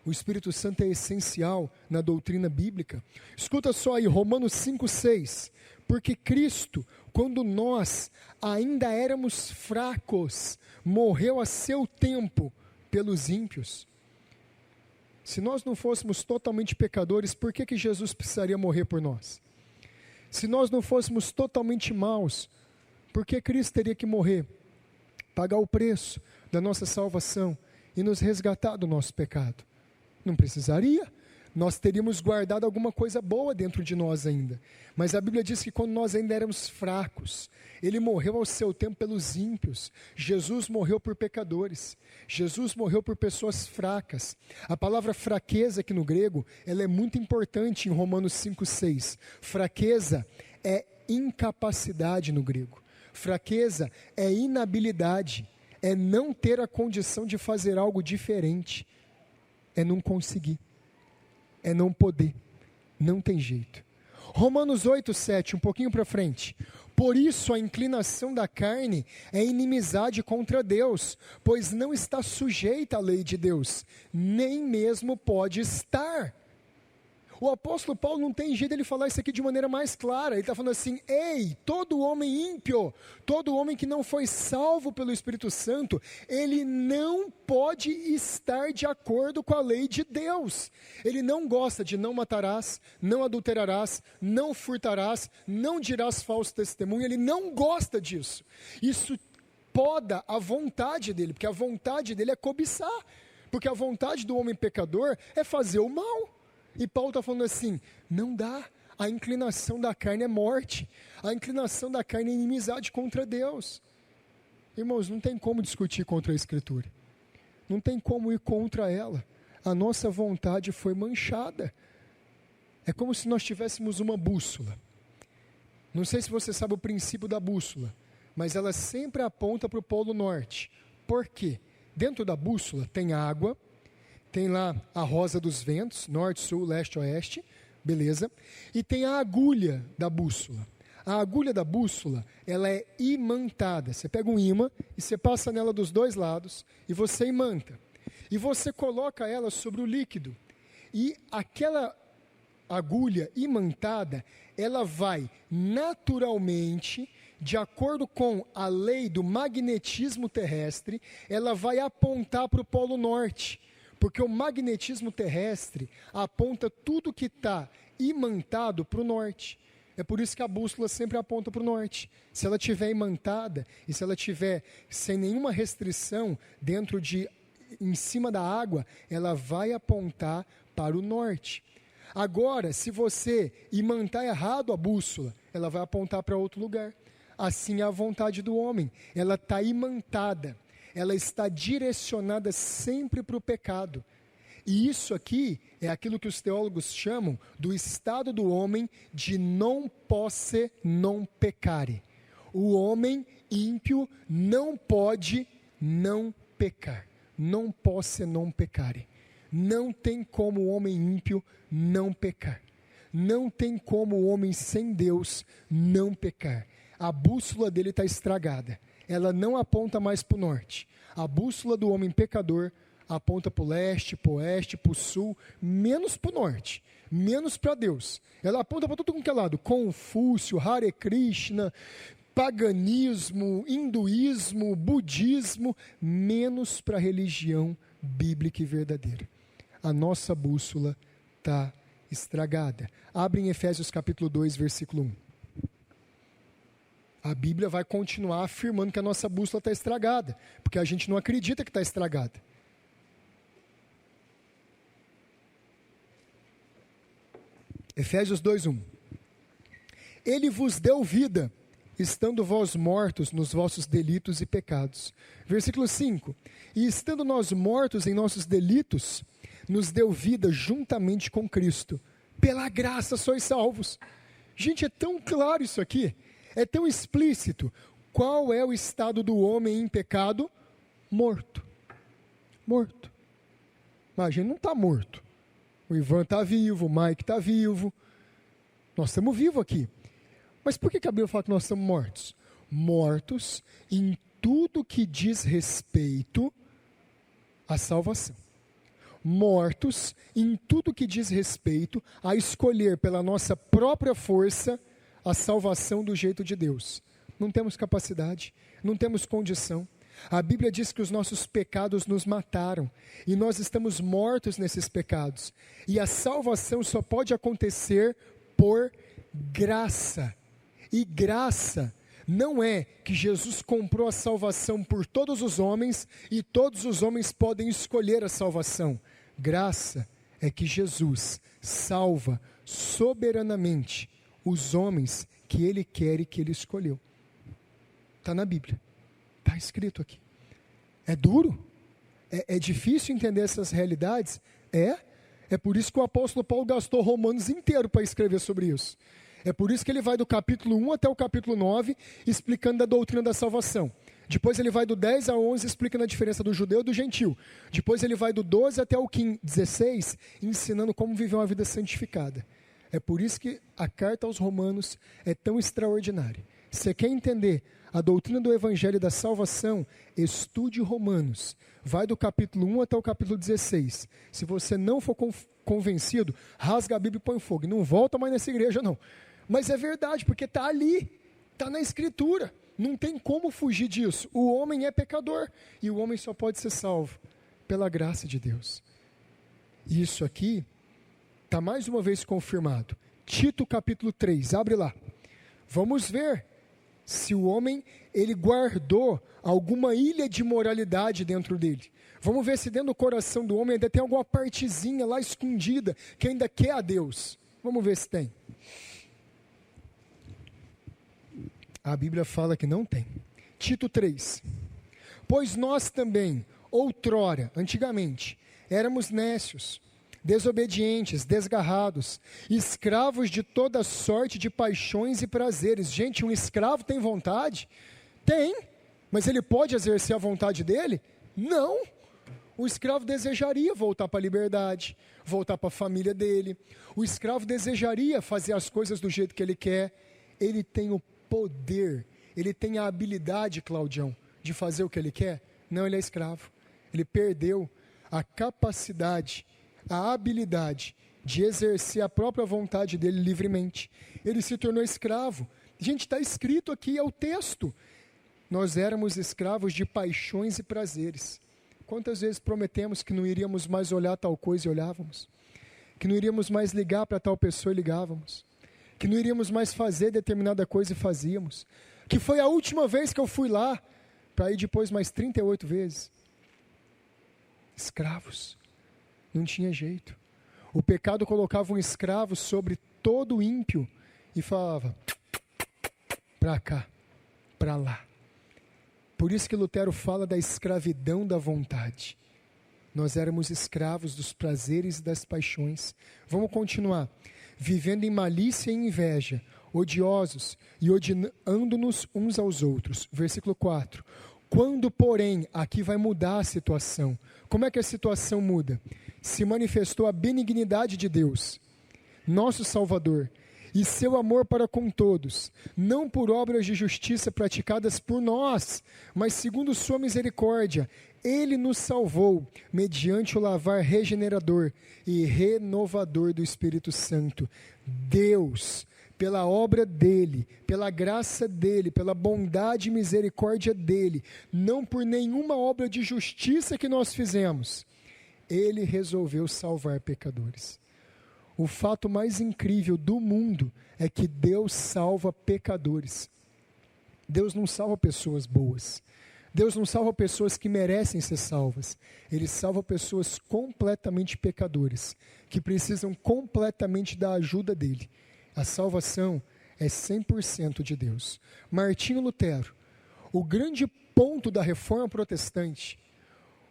O Espírito Santo é essencial na doutrina bíblica. Escuta só aí, Romanos 5,6. Porque Cristo, quando nós ainda éramos fracos, morreu a seu tempo pelos ímpios. Se nós não fôssemos totalmente pecadores, por que Jesus precisaria morrer por nós? Se nós não fôssemos totalmente maus, por que Cristo teria que morrer? Pagar o preço da nossa salvação e nos resgatar do nosso pecado? Não precisaria. Nós teríamos guardado alguma coisa boa dentro de nós ainda. Mas a Bíblia diz que quando nós ainda éramos fracos, Ele morreu ao seu tempo pelos ímpios. Jesus morreu por pecadores. Jesus morreu por pessoas fracas. A palavra fraqueza aqui no grego, ela é muito importante em Romanos 5,6. Fraqueza é incapacidade no grego. Fraqueza é inabilidade. É não ter a condição de fazer algo diferente. É não conseguir. É não poder, não tem jeito. Romanos 8,7, um pouquinho para frente. Por isso a inclinação da carne é inimizade contra Deus, pois não está sujeita à lei de Deus, nem mesmo pode estar. O apóstolo Paulo não tem jeito de ele falar isso aqui de maneira mais clara. Ele está falando assim: ei, todo homem ímpio, todo homem que não foi salvo pelo Espírito Santo, ele não pode estar de acordo com a lei de Deus. Ele não gosta de não matarás, não adulterarás, não furtarás, não dirás falso testemunho. Ele não gosta disso. Isso poda a vontade dele, porque a vontade dele é cobiçar. Porque a vontade do homem pecador é fazer o mal. E Paulo está falando assim: não dá, a inclinação da carne é morte, a inclinação da carne é inimizade contra Deus. Irmãos, não tem como discutir contra a Escritura, não tem como ir contra ela. A nossa vontade foi manchada. É como se nós tivéssemos uma bússola. Não sei se você sabe o princípio da bússola, mas ela sempre aponta para o Polo Norte. Por quê? Dentro da bússola tem água, tem lá a rosa dos ventos, norte, sul, leste, oeste, beleza? E tem a agulha da bússola. A agulha da bússola, ela é imantada. Você pega um imã e você passa nela dos dois lados e você imanta. E você coloca ela sobre o líquido. E aquela agulha imantada, ela vai naturalmente, de acordo com a lei do magnetismo terrestre, ela vai apontar para o Polo Norte. Porque o magnetismo terrestre aponta tudo que está imantado para o norte. É por isso que a bússola sempre aponta para o norte. Se ela estiver imantada e se ela estiver sem nenhuma restrição em cima da água, ela vai apontar para o norte. Agora, se você imantar errado a bússola, ela vai apontar para outro lugar. Assim é a vontade do homem. Ela está imantada. Ela está direcionada sempre para o pecado. E isso aqui é aquilo que os teólogos chamam do estado do homem de non posse non peccare. O homem ímpio não pode não pecar. Non posse non peccare. Não tem como o homem ímpio não pecar. Não tem como o homem sem Deus não pecar. A bússola dele está estragada. Ela não aponta mais para o norte. A bússola do homem pecador aponta para o leste, para o oeste, para o sul, menos para o norte, menos para Deus. Ela aponta para tudo que é lado: Confúcio, Hare Krishna, paganismo, hinduísmo, budismo, menos para a religião bíblica e verdadeira. A nossa bússola está estragada. Abre em Efésios capítulo 2, versículo 1. A Bíblia vai continuar afirmando que a nossa bússola está estragada, porque a gente não acredita que está estragada. Efésios 2:1. Ele vos deu vida, estando vós mortos nos vossos delitos e pecados. Versículo 5. E estando nós mortos em nossos delitos, nos deu vida juntamente com Cristo. Pela graça sois salvos. Gente, é tão claro isso aqui. É tão explícito. Qual é o estado do homem em pecado? Morto. Morto. Mas a gente não está morto. O Ivan está vivo, o Mike está vivo. Nós estamos vivos aqui. Mas por que a Bíblia fala que nós estamos mortos? Mortos em tudo que diz respeito à salvação. Mortos em tudo que diz respeito a escolher pela nossa própria força a salvação do jeito de Deus. Não temos capacidade, não temos condição. A Bíblia diz que os nossos pecados nos mataram e nós estamos mortos nesses pecados. E a salvação só pode acontecer por graça. E graça não é que Jesus comprou a salvação por todos os homens e todos os homens podem escolher a salvação. Graça é que Jesus salva soberanamente os homens que Ele quer e que Ele escolheu. Está na Bíblia. Está escrito aqui. É duro? É difícil entender essas realidades? É por isso que o apóstolo Paulo gastou Romanos inteiro para escrever sobre isso. É por isso que ele vai do capítulo 1 até o capítulo 9, explicando a doutrina da salvação. Depois ele vai do 10 a 11, explicando a diferença do judeu e do gentil. Depois ele vai do 12 até o 16, ensinando como viver uma vida santificada. É por isso que a carta aos Romanos é tão extraordinária. Você quer entender a doutrina do Evangelho da salvação? Estude Romanos. Vai do capítulo 1 até o capítulo 16. Se você não for convencido, rasga a Bíblia e põe fogo. Não volta mais nessa igreja, não. Mas é verdade, porque está ali. Está na Escritura. Não tem como fugir disso. O homem é pecador. E o homem só pode ser salvo pela graça de Deus. Isso aqui está mais uma vez confirmado. Tito capítulo 3. Abre lá. Vamos ver se o homem, ele guardou alguma ilha de moralidade dentro dele. Vamos ver se dentro do coração do homem ainda tem alguma partezinha lá escondida, que ainda quer a Deus. Vamos ver se tem. A Bíblia fala que não tem. Tito 3. Pois nós também, outrora, antigamente, éramos nécios, desobedientes, desgarrados, escravos de toda sorte de paixões e prazeres. Gente, um escravo tem vontade? Tem, mas ele pode exercer a vontade dele? Não. O escravo desejaria voltar para a liberdade, voltar para a família dele. O escravo desejaria fazer as coisas do jeito que ele quer. Ele tem o poder, ele tem a habilidade, Claudião, de fazer o que ele quer? Não, ele é escravo. Ele perdeu a capacidade, a habilidade de exercer a própria vontade dele livremente. Ele se tornou escravo. Gente, está escrito aqui, é o texto. Nós éramos escravos de paixões e prazeres. Quantas vezes prometemos que não iríamos mais olhar tal coisa e olhávamos? Que não iríamos mais ligar para tal pessoa e ligávamos? Que não iríamos mais fazer determinada coisa e fazíamos? Que foi a última vez que eu fui lá, para ir depois mais 38 vezes. Escravos. Não tinha jeito. O pecado colocava um escravo sobre todo ímpio e falava, para cá, para lá. Por isso que Lutero fala da escravidão da vontade. Nós éramos escravos dos prazeres e das paixões. Vamos continuar. Vivendo em malícia e inveja, odiosos e odiando-nos uns aos outros. Versículo 4. Quando, porém, aqui vai mudar a situação. Como é que a situação muda? Se manifestou a benignidade de Deus, nosso Salvador, e seu amor para com todos, não por obras de justiça praticadas por nós, mas segundo sua misericórdia. Ele nos salvou, mediante o lavar regenerador e renovador do Espírito Santo. Deus, pela obra dele, pela graça dele, pela bondade e misericórdia dele, não por nenhuma obra de justiça que nós fizemos, ele resolveu salvar pecadores. O fato mais incrível do mundo é que Deus salva pecadores. Deus não salva pessoas boas. Deus não salva pessoas que merecem ser salvas. Ele salva pessoas completamente pecadoras, que precisam completamente da ajuda dele. A salvação é 100% de Deus. Martinho Lutero, o grande ponto da reforma protestante,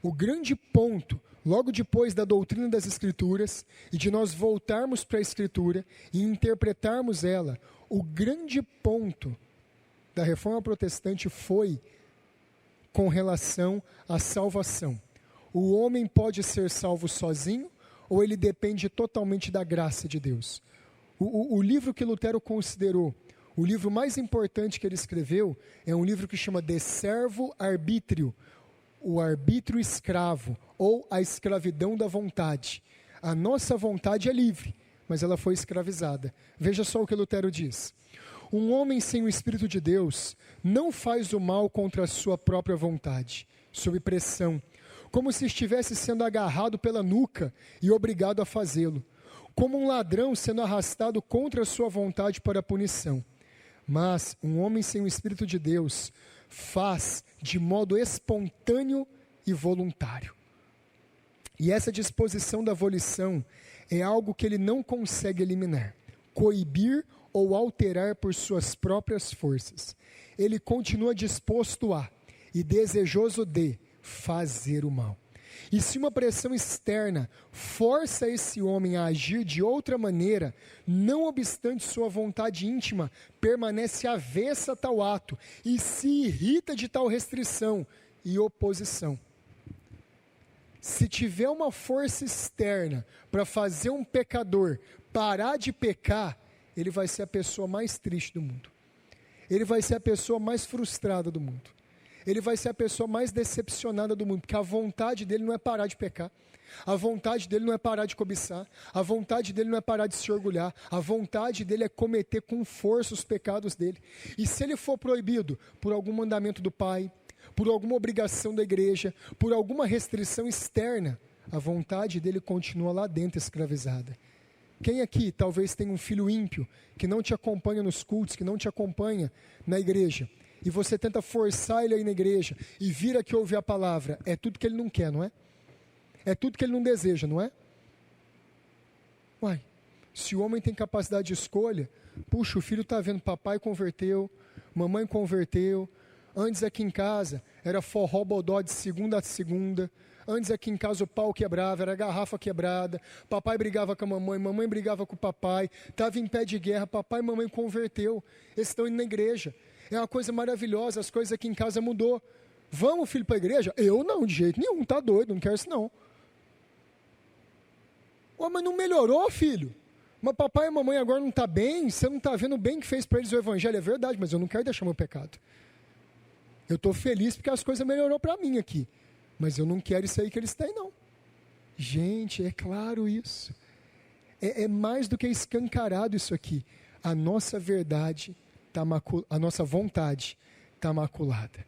o grande ponto, logo depois da doutrina das Escrituras, e de nós voltarmos para a Escritura e interpretarmos ela, o grande ponto da reforma protestante foi com relação à salvação. O homem pode ser salvo sozinho ou ele depende totalmente da graça de Deus? O livro que Lutero considerou o livro mais importante que ele escreveu é um livro que chama De Servo Arbítrio, o arbítrio escravo, ou a escravidão da vontade. A nossa vontade é livre, mas ela foi escravizada. Veja só o que Lutero diz. Um homem sem o Espírito de Deus não faz o mal contra a sua própria vontade, sob pressão, como se estivesse sendo agarrado pela nuca e obrigado a fazê-lo, como um ladrão sendo arrastado contra a sua vontade para a punição. Mas um homem sem o Espírito de Deus faz de modo espontâneo e voluntário. E essa disposição da volição é algo que ele não consegue eliminar, coibir ou alterar por suas próprias forças. Ele continua disposto a e desejoso de fazer o mal. E se uma pressão externa força esse homem a agir de outra maneira, não obstante sua vontade íntima permanece avessa a tal ato e se irrita de tal restrição e oposição. Se tiver uma força externa para fazer um pecador parar de pecar, ele vai ser a pessoa mais triste do mundo. Ele vai ser a pessoa mais frustrada do mundo. Ele vai ser a pessoa mais decepcionada do mundo, porque a vontade dele não é parar de pecar. A vontade dele não é parar de cobiçar. A vontade dele não é parar de se orgulhar. A vontade dele é cometer com força os pecados dele. E se ele for proibido por algum mandamento do Pai, por alguma obrigação da igreja, por alguma restrição externa, a vontade dele continua lá dentro escravizada. Quem aqui talvez tenha um filho ímpio, que não te acompanha nos cultos, que não te acompanha na igreja, e você tenta forçar ele aí na igreja, e vira que ouvir a palavra, é tudo que ele não quer, não é? É tudo que ele não deseja, não é? Uai, se o homem tem capacidade de escolha, puxa, o filho está vendo, papai converteu, mamãe converteu, antes aqui em casa era forró bodó de segunda a segunda. Antes aqui em casa o pau quebrava, era garrafa quebrada. Papai brigava com a mamãe, mamãe brigava com o papai. Estava em pé de guerra, papai e mamãe converteu. Eles estão indo na igreja. É uma coisa maravilhosa, as coisas aqui em casa mudou. Vamos, filho, para a igreja? Eu não, de jeito nenhum, tá doido, não quero isso não. Ué, mas não melhorou, filho? Mas papai e mamãe agora não estão bem, você não está vendo o bem que fez para eles o evangelho. É verdade, mas eu não quero deixar meu pecado. Eu estou feliz porque as coisas melhoraram para mim aqui. Mas eu não quero isso aí que eles têm, não. Gente, é claro isso. É mais do que escancarado isso aqui. A nossa verdade, a nossa vontade está maculada.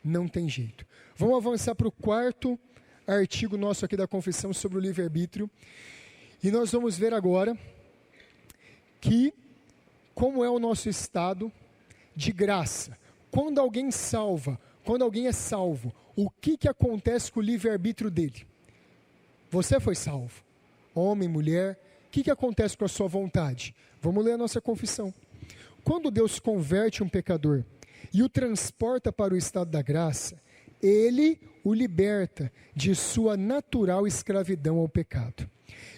Não tem jeito. Vamos avançar para o quarto artigo nosso aqui da confissão sobre o livre-arbítrio. E nós vamos ver agora que como é o nosso estado de graça. Quando alguém é salvo, o que acontece com o livre-arbítrio dele? Você foi salvo, homem, mulher, o que acontece com a sua vontade? Vamos ler a nossa confissão. Quando Deus converte um pecador e o transporta para o estado da graça, Ele o liberta de sua natural escravidão ao pecado.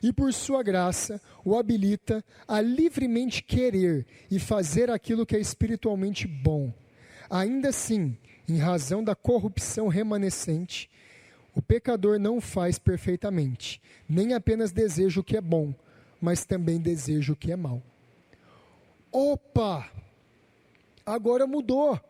E por sua graça, o habilita a livremente querer e fazer aquilo que é espiritualmente bom. Ainda assim, em razão da corrupção remanescente, o pecador não faz perfeitamente, nem apenas deseja o que é bom, mas também deseja o que é mal. Opa! Agora mudou.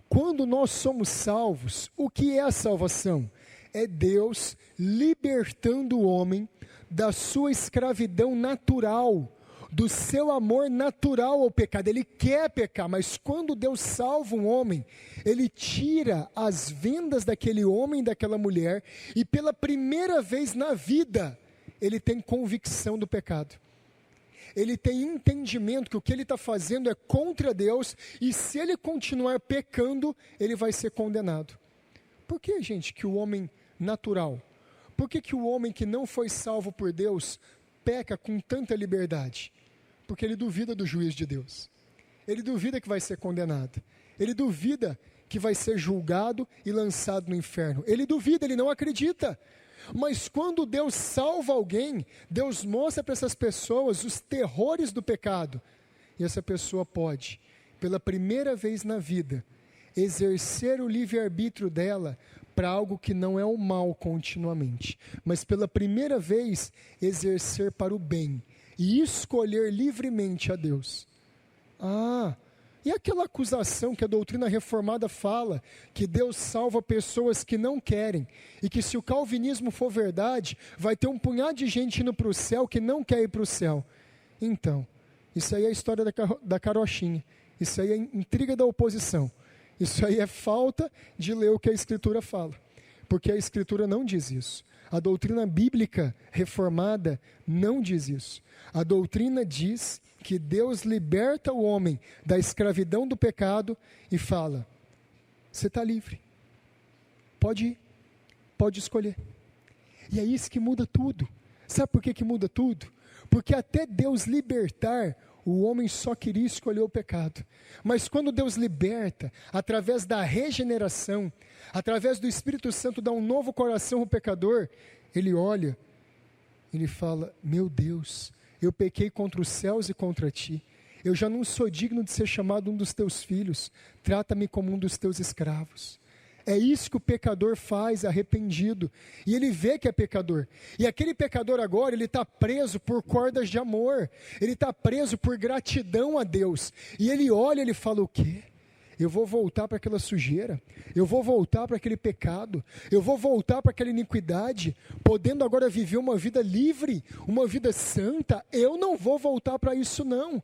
Quando nós somos salvos, o que é a salvação? É Deus libertando o homem da sua escravidão natural, do seu amor natural ao pecado. Ele quer pecar, mas quando Deus salva um homem, Ele tira as vendas daquele homem, daquela mulher, e pela primeira vez na vida, ele tem convicção do pecado. Ele tem entendimento que o que ele está fazendo é contra Deus, e se ele continuar pecando, ele vai ser condenado. Por que, gente, que o homem natural, por que o homem que não foi salvo por Deus peca com tanta liberdade? Porque ele duvida do juízo de Deus. Ele duvida que vai ser condenado. Ele duvida que vai ser julgado e lançado no inferno. Ele duvida, ele não acredita. Mas quando Deus salva alguém, Deus mostra para essas pessoas os terrores do pecado. E essa pessoa pode, pela primeira vez na vida, exercer o livre-arbítrio dela para algo que não é o mal continuamente, mas pela primeira vez exercer para o bem e escolher livremente a Deus. E aquela acusação que a doutrina reformada fala, que Deus salva pessoas que não querem, e que se o calvinismo for verdade, vai ter um punhado de gente indo para o céu que não quer ir para o céu. Então, isso aí é a história da carochinha. Isso aí é intriga da oposição. Isso aí é falta de ler o que a Escritura fala. Porque a Escritura não diz isso. A doutrina bíblica reformada não diz isso. A doutrina diz que Deus liberta o homem da escravidão do pecado e fala: você está livre. Pode ir. Pode escolher. E é isso que muda tudo. Sabe por que muda tudo? Porque até Deus libertar, o homem só queria escolher o pecado. Mas quando Deus liberta, através da regeneração, através do Espírito Santo, dá um novo coração ao pecador, ele olha, ele fala: meu Deus, eu pequei contra os céus e contra ti. Eu já não sou digno de ser chamado um dos teus filhos. Trata-me como um dos teus escravos. É isso que o pecador faz, arrependido. E ele vê que é pecador. E aquele pecador agora, ele está preso por cordas de amor. Ele está preso por gratidão a Deus. E ele olha e ele fala: o quê? Eu vou voltar para aquela sujeira. Eu vou voltar para aquele pecado. Eu vou voltar para aquela iniquidade. Podendo agora viver uma vida livre, uma vida santa. Eu não vou voltar para isso não.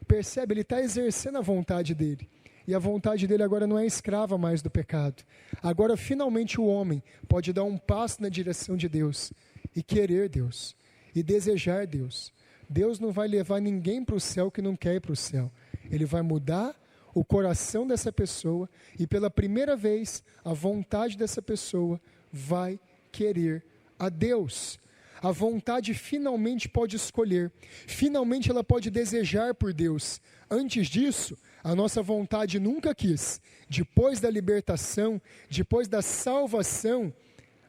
Percebe? Ele está exercendo a vontade dele. E a vontade dele agora não é escrava mais do pecado. Agora, finalmente, o homem pode dar um passo na direção de Deus e querer Deus, e desejar Deus. Deus não vai levar ninguém para o céu que não quer ir para o céu. Ele vai mudar o coração dessa pessoa e, pela primeira vez, a vontade dessa pessoa vai querer a Deus. A vontade finalmente pode escolher. Finalmente ela pode desejar por Deus. Antes disso, a nossa vontade nunca quis. Depois da libertação, depois da salvação,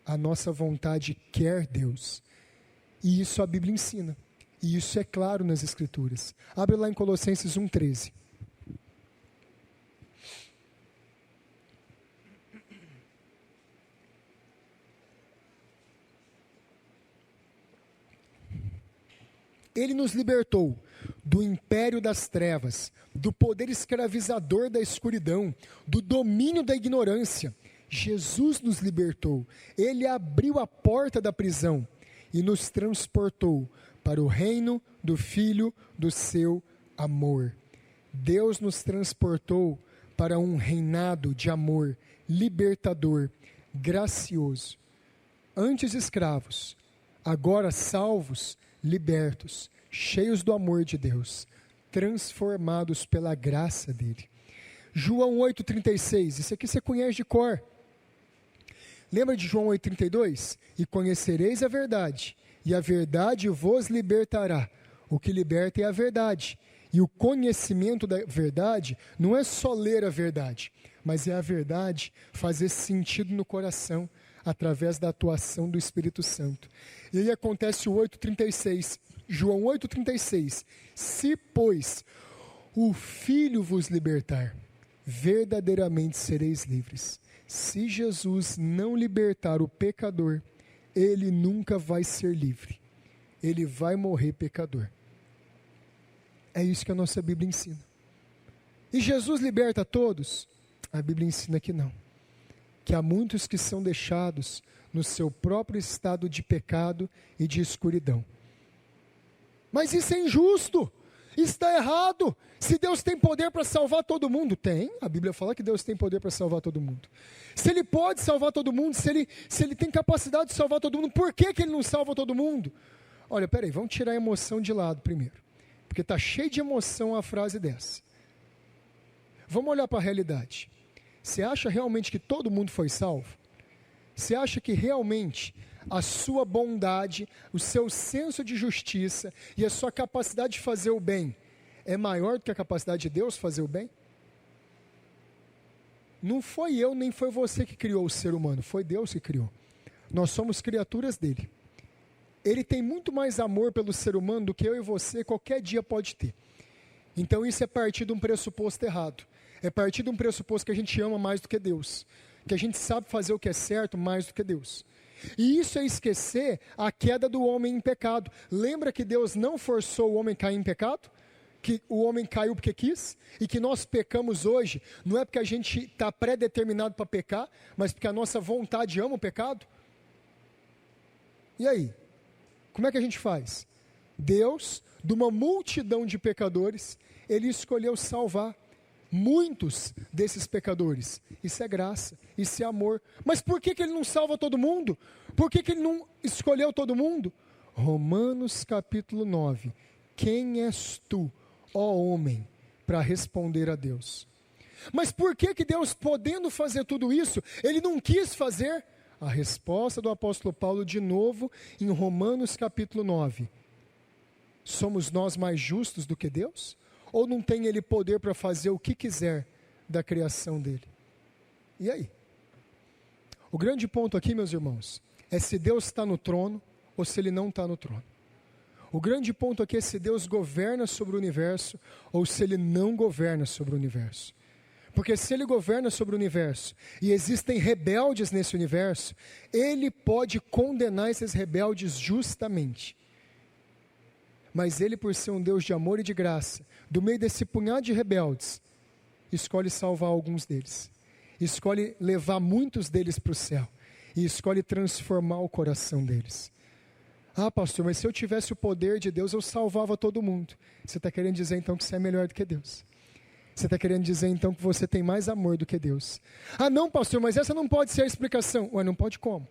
a nossa vontade quer Deus. E isso a Bíblia ensina. E isso é claro nas Escrituras. Abre lá em Colossenses 1,13. Ele nos libertou do império das trevas, do poder escravizador da escuridão, do domínio da ignorância. Jesus nos libertou. Ele abriu a porta da prisão e nos transportou para o reino do Filho do seu amor. Deus nos transportou para um reinado de amor libertador, gracioso. Antes escravos, agora salvos, libertos, cheios do amor de Deus, transformados pela graça dele. João 8,36, isso aqui você conhece de cor. Lembra de João 8,32? E conhecereis a verdade, e a verdade vos libertará. O que liberta é a verdade. E o conhecimento da verdade não é só ler a verdade, mas é a verdade fazer sentido no coração, através da atuação do Espírito Santo. E aí acontece o 8,36, João 8,36, se, pois, o Filho vos libertar, verdadeiramente sereis livres. Se Jesus não libertar o pecador, ele nunca vai ser livre. Ele vai morrer pecador. É isso que a nossa Bíblia ensina. E Jesus liberta todos? A Bíblia ensina que não. Que há muitos que são deixados no seu próprio estado de pecado e de escuridão. Mas isso é injusto, isso está errado. Se Deus tem poder para salvar todo mundo, tem. A Bíblia fala que Deus tem poder para salvar todo mundo. Se Ele pode salvar todo mundo, se ele tem capacidade de salvar todo mundo, por que Ele não salva todo mundo? Olha, peraí, vamos tirar a emoção de lado primeiro. Porque está cheio de emoção a frase dessa. Vamos olhar para a realidade. Você acha realmente que todo mundo foi salvo? Você acha que realmente a sua bondade, o seu senso de justiça e a sua capacidade de fazer o bem é maior do que a capacidade de Deus fazer o bem? Não foi eu nem foi você que criou o ser humano, foi Deus que criou. Nós somos criaturas dele. Ele tem muito mais amor pelo ser humano do que eu e você qualquer dia pode ter. Então isso é partir de um pressuposto errado. É partir de um pressuposto que a gente ama mais do que Deus. Que a gente sabe fazer o que é certo mais do que Deus. E isso é esquecer a queda do homem em pecado. Lembra que Deus não forçou o homem a cair em pecado? Que o homem caiu porque quis? E que nós pecamos hoje, não é porque a gente está pré-determinado para pecar, mas porque a nossa vontade ama o pecado? E aí? Como é que a gente faz? Deus, de uma multidão de pecadores, Ele escolheu salvar muitos desses pecadores. Isso é graça, isso é amor. Mas por que ele não salva todo mundo? Por que ele não escolheu todo mundo? Romanos capítulo 9. Quem és tu, ó homem, para responder a Deus? Mas por que Deus, podendo fazer tudo isso, ele não quis fazer? A resposta do apóstolo Paulo, de novo, em Romanos capítulo 9. Somos nós mais justos do que Deus? Ou não tem ele poder para fazer o que quiser da criação dele? E aí? O grande ponto aqui, meus irmãos, é se Deus está no trono ou se ele não está no trono. O grande ponto aqui é se Deus governa sobre o universo ou se ele não governa sobre o universo. Porque se ele governa sobre o universo e existem rebeldes nesse universo, ele pode condenar esses rebeldes justamente. Mas ele, por ser um Deus de amor e de graça, do meio desse punhado de rebeldes, escolhe salvar alguns deles. Escolhe levar muitos deles para o céu. E escolhe transformar o coração deles. Ah, pastor, mas se eu tivesse o poder de Deus, eu salvava todo mundo. Você está querendo dizer então que você é melhor do que Deus? Você está querendo dizer então que você tem mais amor do que Deus? Ah, não, pastor, mas essa não pode ser a explicação. Ué, não pode como?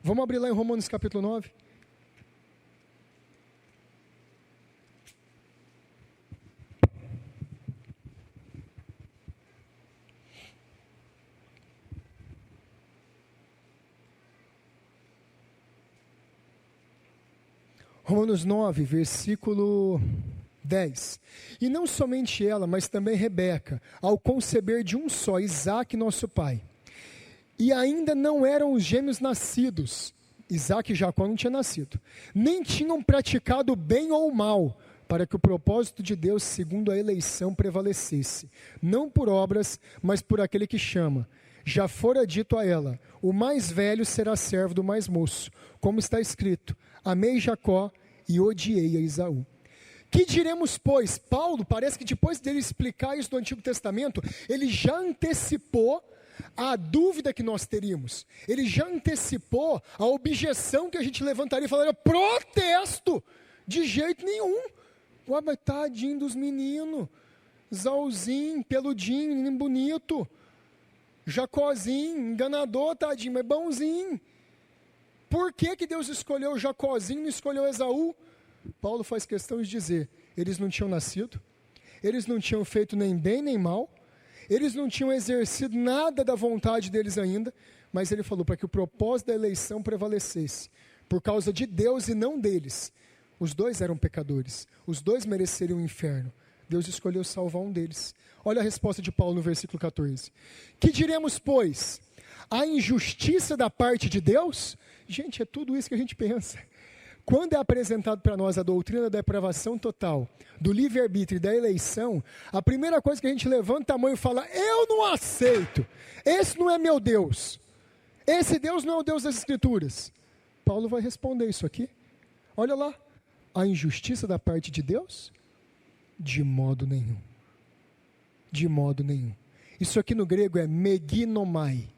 Vamos abrir lá em Romanos capítulo 9. Romanos 9, versículo 10. E não somente ela, mas também Rebeca, ao conceber de um só Isaque, nosso pai. E ainda não eram os gêmeos nascidos, Isaque e Jacó não tinham nascido, nem tinham praticado bem ou mal, para que o propósito de Deus, segundo a eleição, prevalecesse. Não por obras, mas por aquele que chama. Já fora dito a ela, o mais velho será servo do mais moço, como está escrito, amei Jacó e odiei a Esaú. Que diremos, pois? Paulo, parece que depois dele explicar isso do Antigo Testamento, ele já antecipou a dúvida que nós teríamos. Ele já antecipou a objeção que a gente levantaria e falaria, protesto! De jeito nenhum. Ué, mas tadinho dos meninos. Zauzinho, peludinho, menino bonito. Jacózinho, enganador, tadinho, mas bonzinho. Por que Deus escolheu Jacózinho e não escolheu Esaú? Paulo faz questão de dizer, eles não tinham nascido, eles não tinham feito nem bem nem mal, eles não tinham exercido nada da vontade deles ainda, mas ele falou para que o propósito da eleição prevalecesse, por causa de Deus e não deles. Os dois eram pecadores, os dois mereceriam o inferno. Deus escolheu salvar um deles. Olha a resposta de Paulo no versículo 14. Que diremos, pois? A injustiça da parte de Deus? Gente, é tudo isso que a gente pensa. Quando é apresentado para nós a doutrina da depravação total, do livre-arbítrio e da eleição, a primeira coisa que a gente levanta a mão e fala, eu não aceito, esse não é meu Deus, esse Deus não é o Deus das Escrituras. Paulo vai responder isso aqui, olha lá, a injustiça da parte de Deus? De modo nenhum, de modo nenhum. Isso aqui no grego é meginomai.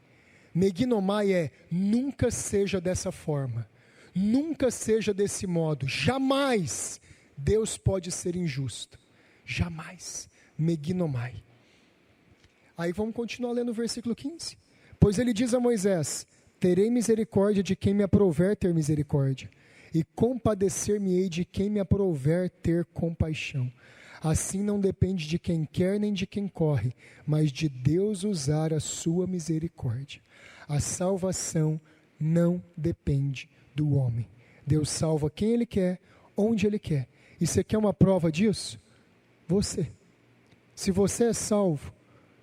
Meginomai é, nunca seja dessa forma. Nunca seja desse modo, jamais Deus pode ser injusto, jamais, meginomai. Aí vamos continuar lendo o versículo 15, pois ele diz a Moisés, terei misericórdia de quem me aprouver ter misericórdia, e compadecer-me-ei de quem me aprouver ter compaixão. Assim não depende de quem quer nem de quem corre, mas de Deus usar a sua misericórdia. A salvação não depende do homem. Deus salva quem Ele quer, onde Ele quer. E você quer uma prova disso? Você. Se você é salvo,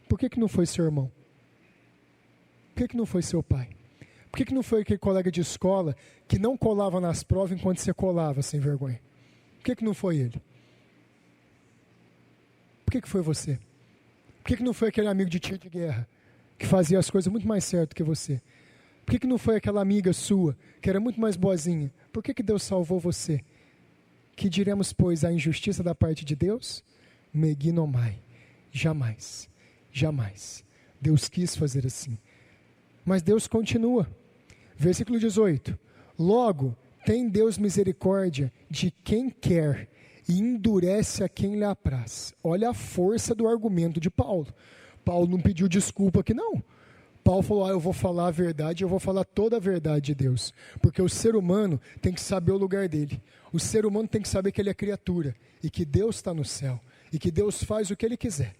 por que não foi seu irmão? Por que não foi seu pai? Por que não foi aquele colega de escola que não colava nas provas enquanto você colava, sem vergonha? Por que não foi ele? Por que foi você? Por que não foi aquele amigo de tiro de guerra que fazia as coisas muito mais certo que você? Por que não foi aquela amiga sua, que era muito mais boazinha? Por que Deus salvou você? Que diremos, pois, a injustiça da parte de Deus? Meginomai. Jamais. Jamais. Deus quis fazer assim. Mas Deus continua. Versículo 18. Logo, tem Deus misericórdia de quem quer e endurece a quem lhe apraz. Olha a força do argumento de Paulo. Paulo não pediu desculpa aqui, não. Paulo falou, eu vou falar a verdade, eu vou falar toda a verdade de Deus. Porque o ser humano tem que saber o lugar dele. O ser humano tem que saber que ele é criatura, e que Deus está no céu, e que Deus faz o que ele quiser.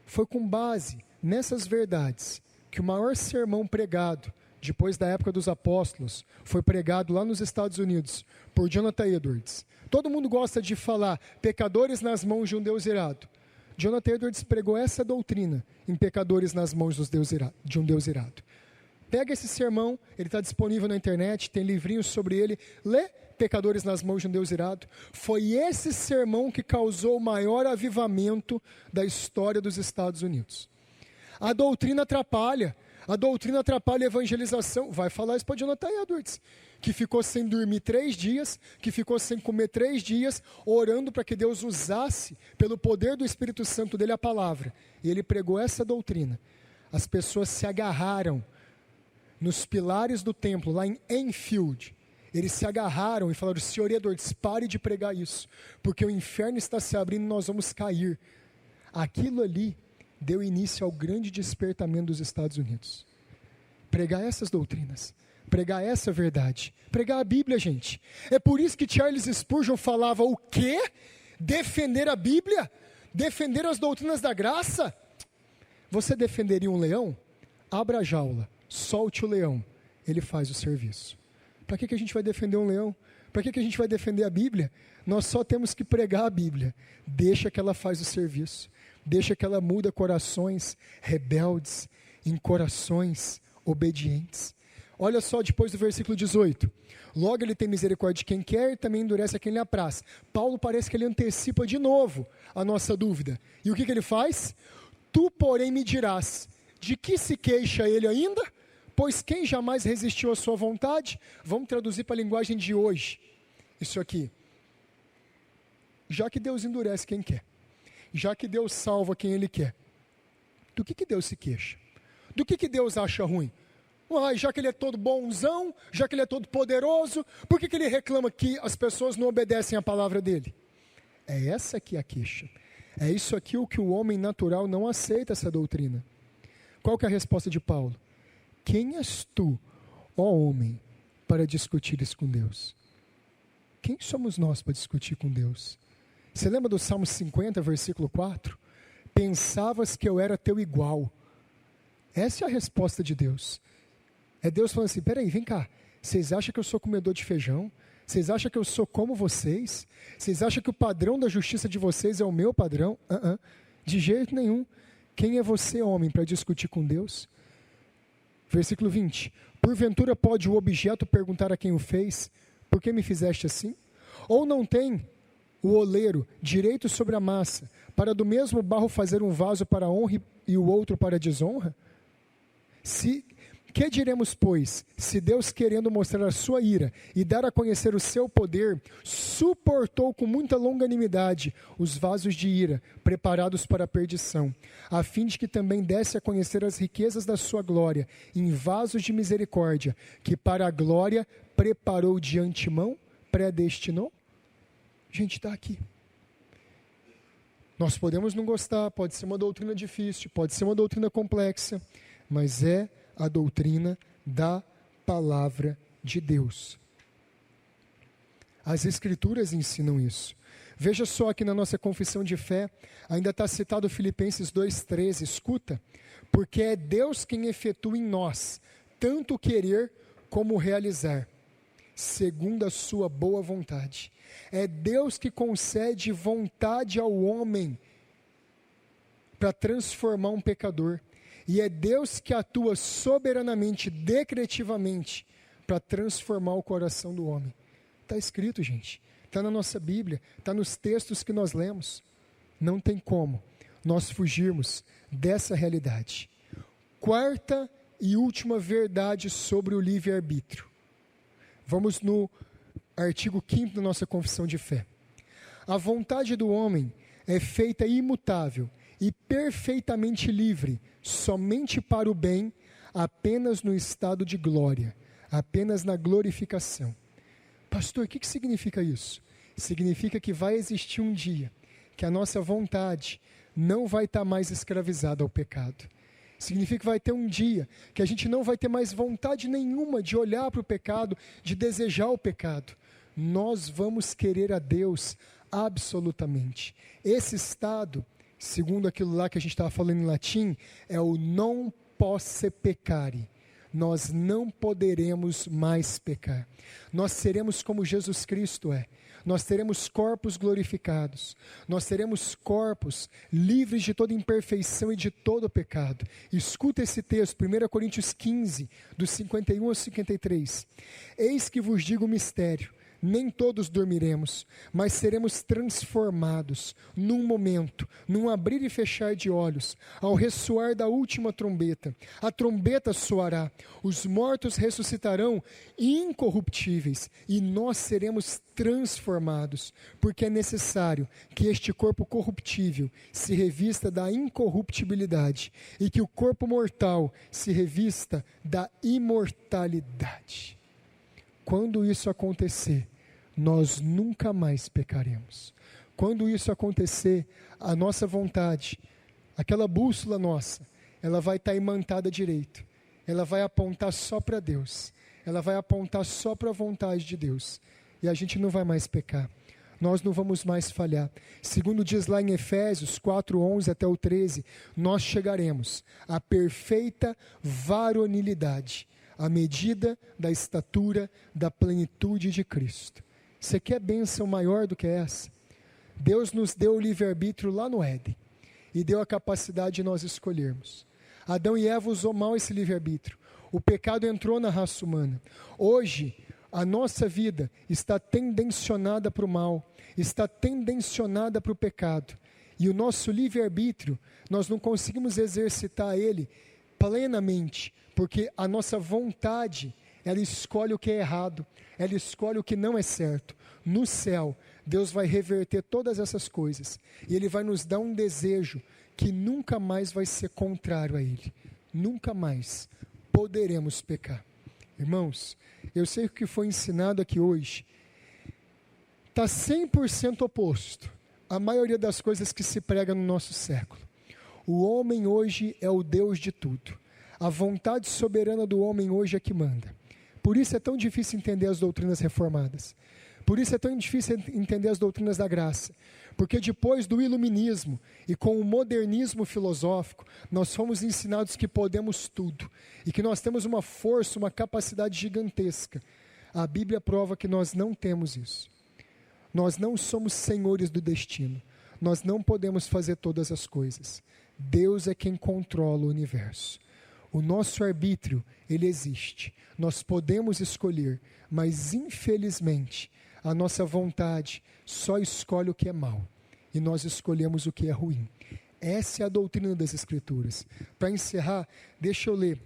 Foi com base nessas verdades que o maior sermão pregado, depois da época dos apóstolos, foi pregado lá nos Estados Unidos, por Jonathan Edwards. Todo mundo gosta de falar, pecadores nas mãos de um Deus irado. Jonathan Edwards pregou essa doutrina em Pecadores nas Mãos de um Deus Irado. Pega esse sermão, ele está disponível na internet, tem livrinhos sobre ele, lê Pecadores nas Mãos de um Deus Irado. Foi esse sermão que causou o maior avivamento da história dos Estados Unidos. A doutrina atrapalha a evangelização. Vai falar isso para Jonathan Edwards, que ficou sem dormir 3 dias, que ficou sem comer 3 dias, orando para que Deus usasse, pelo poder do Espírito Santo dele, a palavra. E ele pregou essa doutrina. As pessoas se agarraram nos pilares do templo, lá em Enfield. Eles se agarraram e falaram, Senhor Edwards, pare de pregar isso, porque o inferno está se abrindo e nós vamos cair. Aquilo ali deu início ao grande despertamento dos Estados Unidos. Pregar essas doutrinas, pregar essa verdade, pregar a Bíblia, gente. É por isso que Charles Spurgeon falava o quê? Defender a Bíblia? Defender as doutrinas da graça? Você defenderia um leão? Abra a jaula, solte o leão, ele faz o serviço. Para que a gente vai defender um leão? Para que a gente vai defender a Bíblia? Nós só temos que pregar a Bíblia. Deixa que ela faz o serviço. Deixa que ela muda corações rebeldes em corações obedientes. Olha só depois do versículo 18. Logo ele tem misericórdia de quem quer e também endurece a quem lhe apraz. Paulo parece que ele antecipa de novo a nossa dúvida. E o que ele faz? Tu, porém, me dirás, de que se queixa ele ainda? Pois quem jamais resistiu à sua vontade? Vamos traduzir para a linguagem de hoje. Isso aqui. Já que Deus endurece quem quer, já que Deus salva quem Ele quer, do que Deus se queixa? Do que Deus acha ruim? Já que Ele é todo bonzão, já que Ele é todo poderoso, por que Ele reclama que as pessoas não obedecem à palavra dEle? É essa aqui a queixa. É isso aqui o que o homem natural não aceita, essa doutrina. Qual que é a resposta de Paulo? Quem és tu, ó homem, para discutir isso com Deus? Quem somos nós para discutir com Deus? Você lembra do Salmo 50, versículo 4? Pensavas que eu era teu igual. Essa é a resposta de Deus. É Deus falando assim, peraí, vem cá. Vocês acham que eu sou comedor de feijão? Vocês acham que eu sou como vocês? Vocês acham que o padrão da justiça de vocês é o meu padrão? De jeito nenhum. Quem é você, homem, para discutir com Deus? Versículo 20. Porventura pode o objeto perguntar a quem o fez, por que me fizeste assim? Ou não tem o oleiro direito sobre a massa, para do mesmo barro fazer um vaso para honra e o outro para desonra? Que diremos, pois, se Deus, querendo mostrar a sua ira e dar a conhecer o seu poder, suportou com muita longanimidade os vasos de ira, preparados para a perdição, a fim de que também desse a conhecer as riquezas da sua glória, em vasos de misericórdia, que para a glória preparou de antemão, predestinou? Gente, está aqui. Nós podemos não gostar, pode ser uma doutrina difícil, pode ser uma doutrina complexa, mas é a doutrina da palavra de Deus. As Escrituras ensinam isso. Veja só aqui na nossa confissão de fé, ainda está citado Filipenses 2,13, escuta, porque é Deus quem efetua em nós, tanto o querer como o realizar, segundo a sua boa vontade. É Deus que concede vontade ao homem para transformar um pecador. E é Deus que atua soberanamente, decretivamente, para transformar o coração do homem. Está escrito, gente. Está na nossa Bíblia, está nos textos que nós lemos. Não tem como nós fugirmos dessa realidade. Quarta e última verdade sobre o livre-arbítrio. Vamos no artigo 5º da nossa confissão de fé. A vontade do homem é feita imutável e perfeitamente livre, somente para o bem, apenas no estado de glória, apenas na glorificação. Pastor, o que significa isso? significa que vai existir um dia que a nossa vontade não vai estar mais escravizada ao pecado. Significa que vai ter um dia que a gente não vai ter mais vontade nenhuma de olhar para o pecado, de desejar o pecado. Nós vamos querer a Deus absolutamente. Esse estado, segundo aquilo lá que a gente estava falando em latim, é o non posse peccare. Nós não poderemos mais pecar. Nós seremos como Jesus Cristo é. Nós teremos corpos glorificados. Nós teremos corpos livres de toda imperfeição e de todo pecado. Escuta esse texto, 1 Coríntios 15, dos 51 ao 53. Eis que vos digo o mistério. Nem todos dormiremos, mas seremos transformados num momento, num abrir e fechar de olhos, ao ressoar da última trombeta. A trombeta soará, os mortos ressuscitarão incorruptíveis e nós seremos transformados, porque é necessário que este corpo corruptível se revista da incorruptibilidade e que o corpo mortal se revista da imortalidade. Quando isso acontecer, nós nunca mais pecaremos. Quando isso acontecer, a nossa vontade, aquela bússola nossa, ela vai estar imantada direito. Ela vai apontar só para Deus. Ela vai apontar só para a vontade de Deus. E a gente não vai mais pecar. Nós não vamos mais falhar. Segundo diz lá em Efésios 4:11 até o 13, nós chegaremos à perfeita varonilidade, à medida da estatura da plenitude de Cristo. Você quer bênção maior do que essa? Deus nos deu o livre-arbítrio lá no Éden e deu a capacidade de nós escolhermos. Adão e Eva usou mal esse livre-arbítrio. O pecado entrou na raça humana. Hoje, a nossa vida está tendencionada para o mal, está tendencionada para o pecado. E o nosso livre-arbítrio, nós não conseguimos exercitar ele plenamente, porque a nossa vontade, ela escolhe o que é errado, ela escolhe o que não é certo. No céu, Deus vai reverter todas essas coisas, e Ele vai nos dar um desejo que nunca mais vai ser contrário a Ele. Nunca mais poderemos pecar. Irmãos, eu sei que o que foi ensinado aqui hoje está 100% oposto à maioria das coisas que se prega no nosso século. O homem hoje é o Deus de tudo. A vontade soberana do homem hoje é que manda. Por isso é tão difícil entender as doutrinas reformadas. Por isso é tão difícil entender as doutrinas da graça. Porque depois do iluminismo e com o modernismo filosófico, nós fomos ensinados que podemos tudo. E que nós temos uma força, uma capacidade gigantesca. A Bíblia prova que nós não temos isso. Nós não somos senhores do destino. Nós não podemos fazer todas as coisas. Deus é quem controla o universo. O nosso arbítrio, ele existe. Nós podemos escolher, mas infelizmente, a nossa vontade só escolhe o que é mal. E nós escolhemos o que é ruim. Essa é a doutrina das Escrituras. Para encerrar, deixa eu ler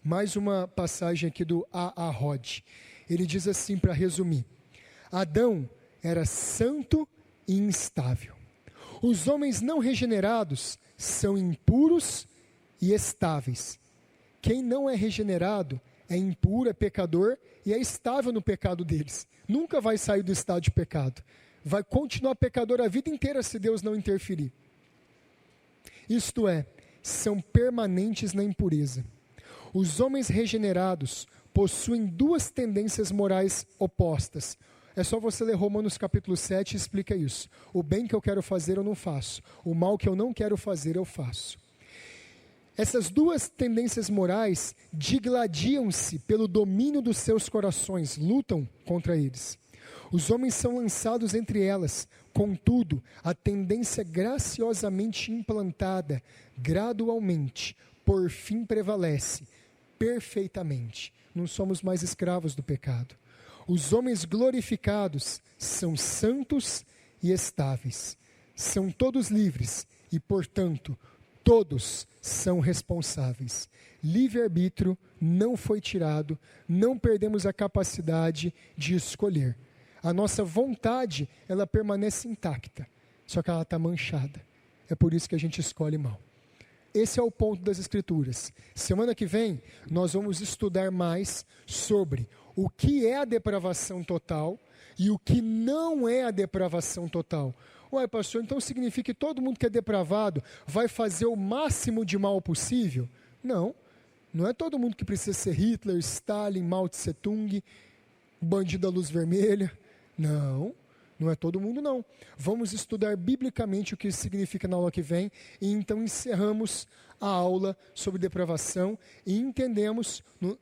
mais uma passagem aqui do A.A. Rod. Ele diz assim, para resumir: Adão era santo e instável. Os homens não regenerados são impuros e estáveis. Quem não é regenerado é impuro, é pecador e é estável no pecado deles. Nunca vai sair do estado de pecado. Vai continuar pecador a vida inteira se Deus não interferir. Isto é, são permanentes na impureza. Os homens regenerados possuem duas tendências morais opostas. É só você ler Romanos capítulo 7 e explica isso. O bem que eu quero fazer eu não faço. O mal que eu não quero fazer eu faço. Essas duas tendências morais digladiam-se pelo domínio dos seus corações, lutam contra eles. Os homens são lançados entre elas, contudo, a tendência graciosamente implantada, gradualmente, por fim prevalece, perfeitamente. Não somos mais escravos do pecado. Os homens glorificados são santos e estáveis. São todos livres e, portanto, todos são responsáveis. Livre-arbítrio não foi tirado, não perdemos a capacidade de escolher. A nossa vontade, ela permanece intacta, só que ela está manchada. É por isso que a gente escolhe mal. esse é o ponto das Escrituras. Semana que vem, nós vamos estudar mais sobre o que é a depravação total e o que não é a depravação total. Ué, pastor, então significa que todo mundo que é depravado vai fazer o máximo de mal possível? Não, não é todo mundo que precisa ser Hitler, Stalin, Mao Tse Tung, bandido da luz vermelha. Não, não é todo mundo não. Vamos estudar biblicamente o que isso significa na aula que vem e então encerramos a aula sobre depravação e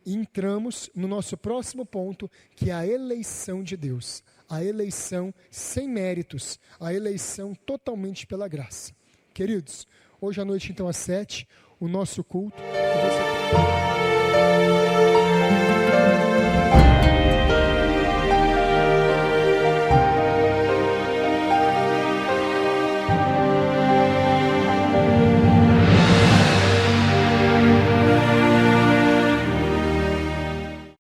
entramos no nosso próximo ponto, que é a eleição de Deus. A eleição sem méritos, a eleição totalmente pela graça. Queridos, hoje à noite então às 7, o nosso culto.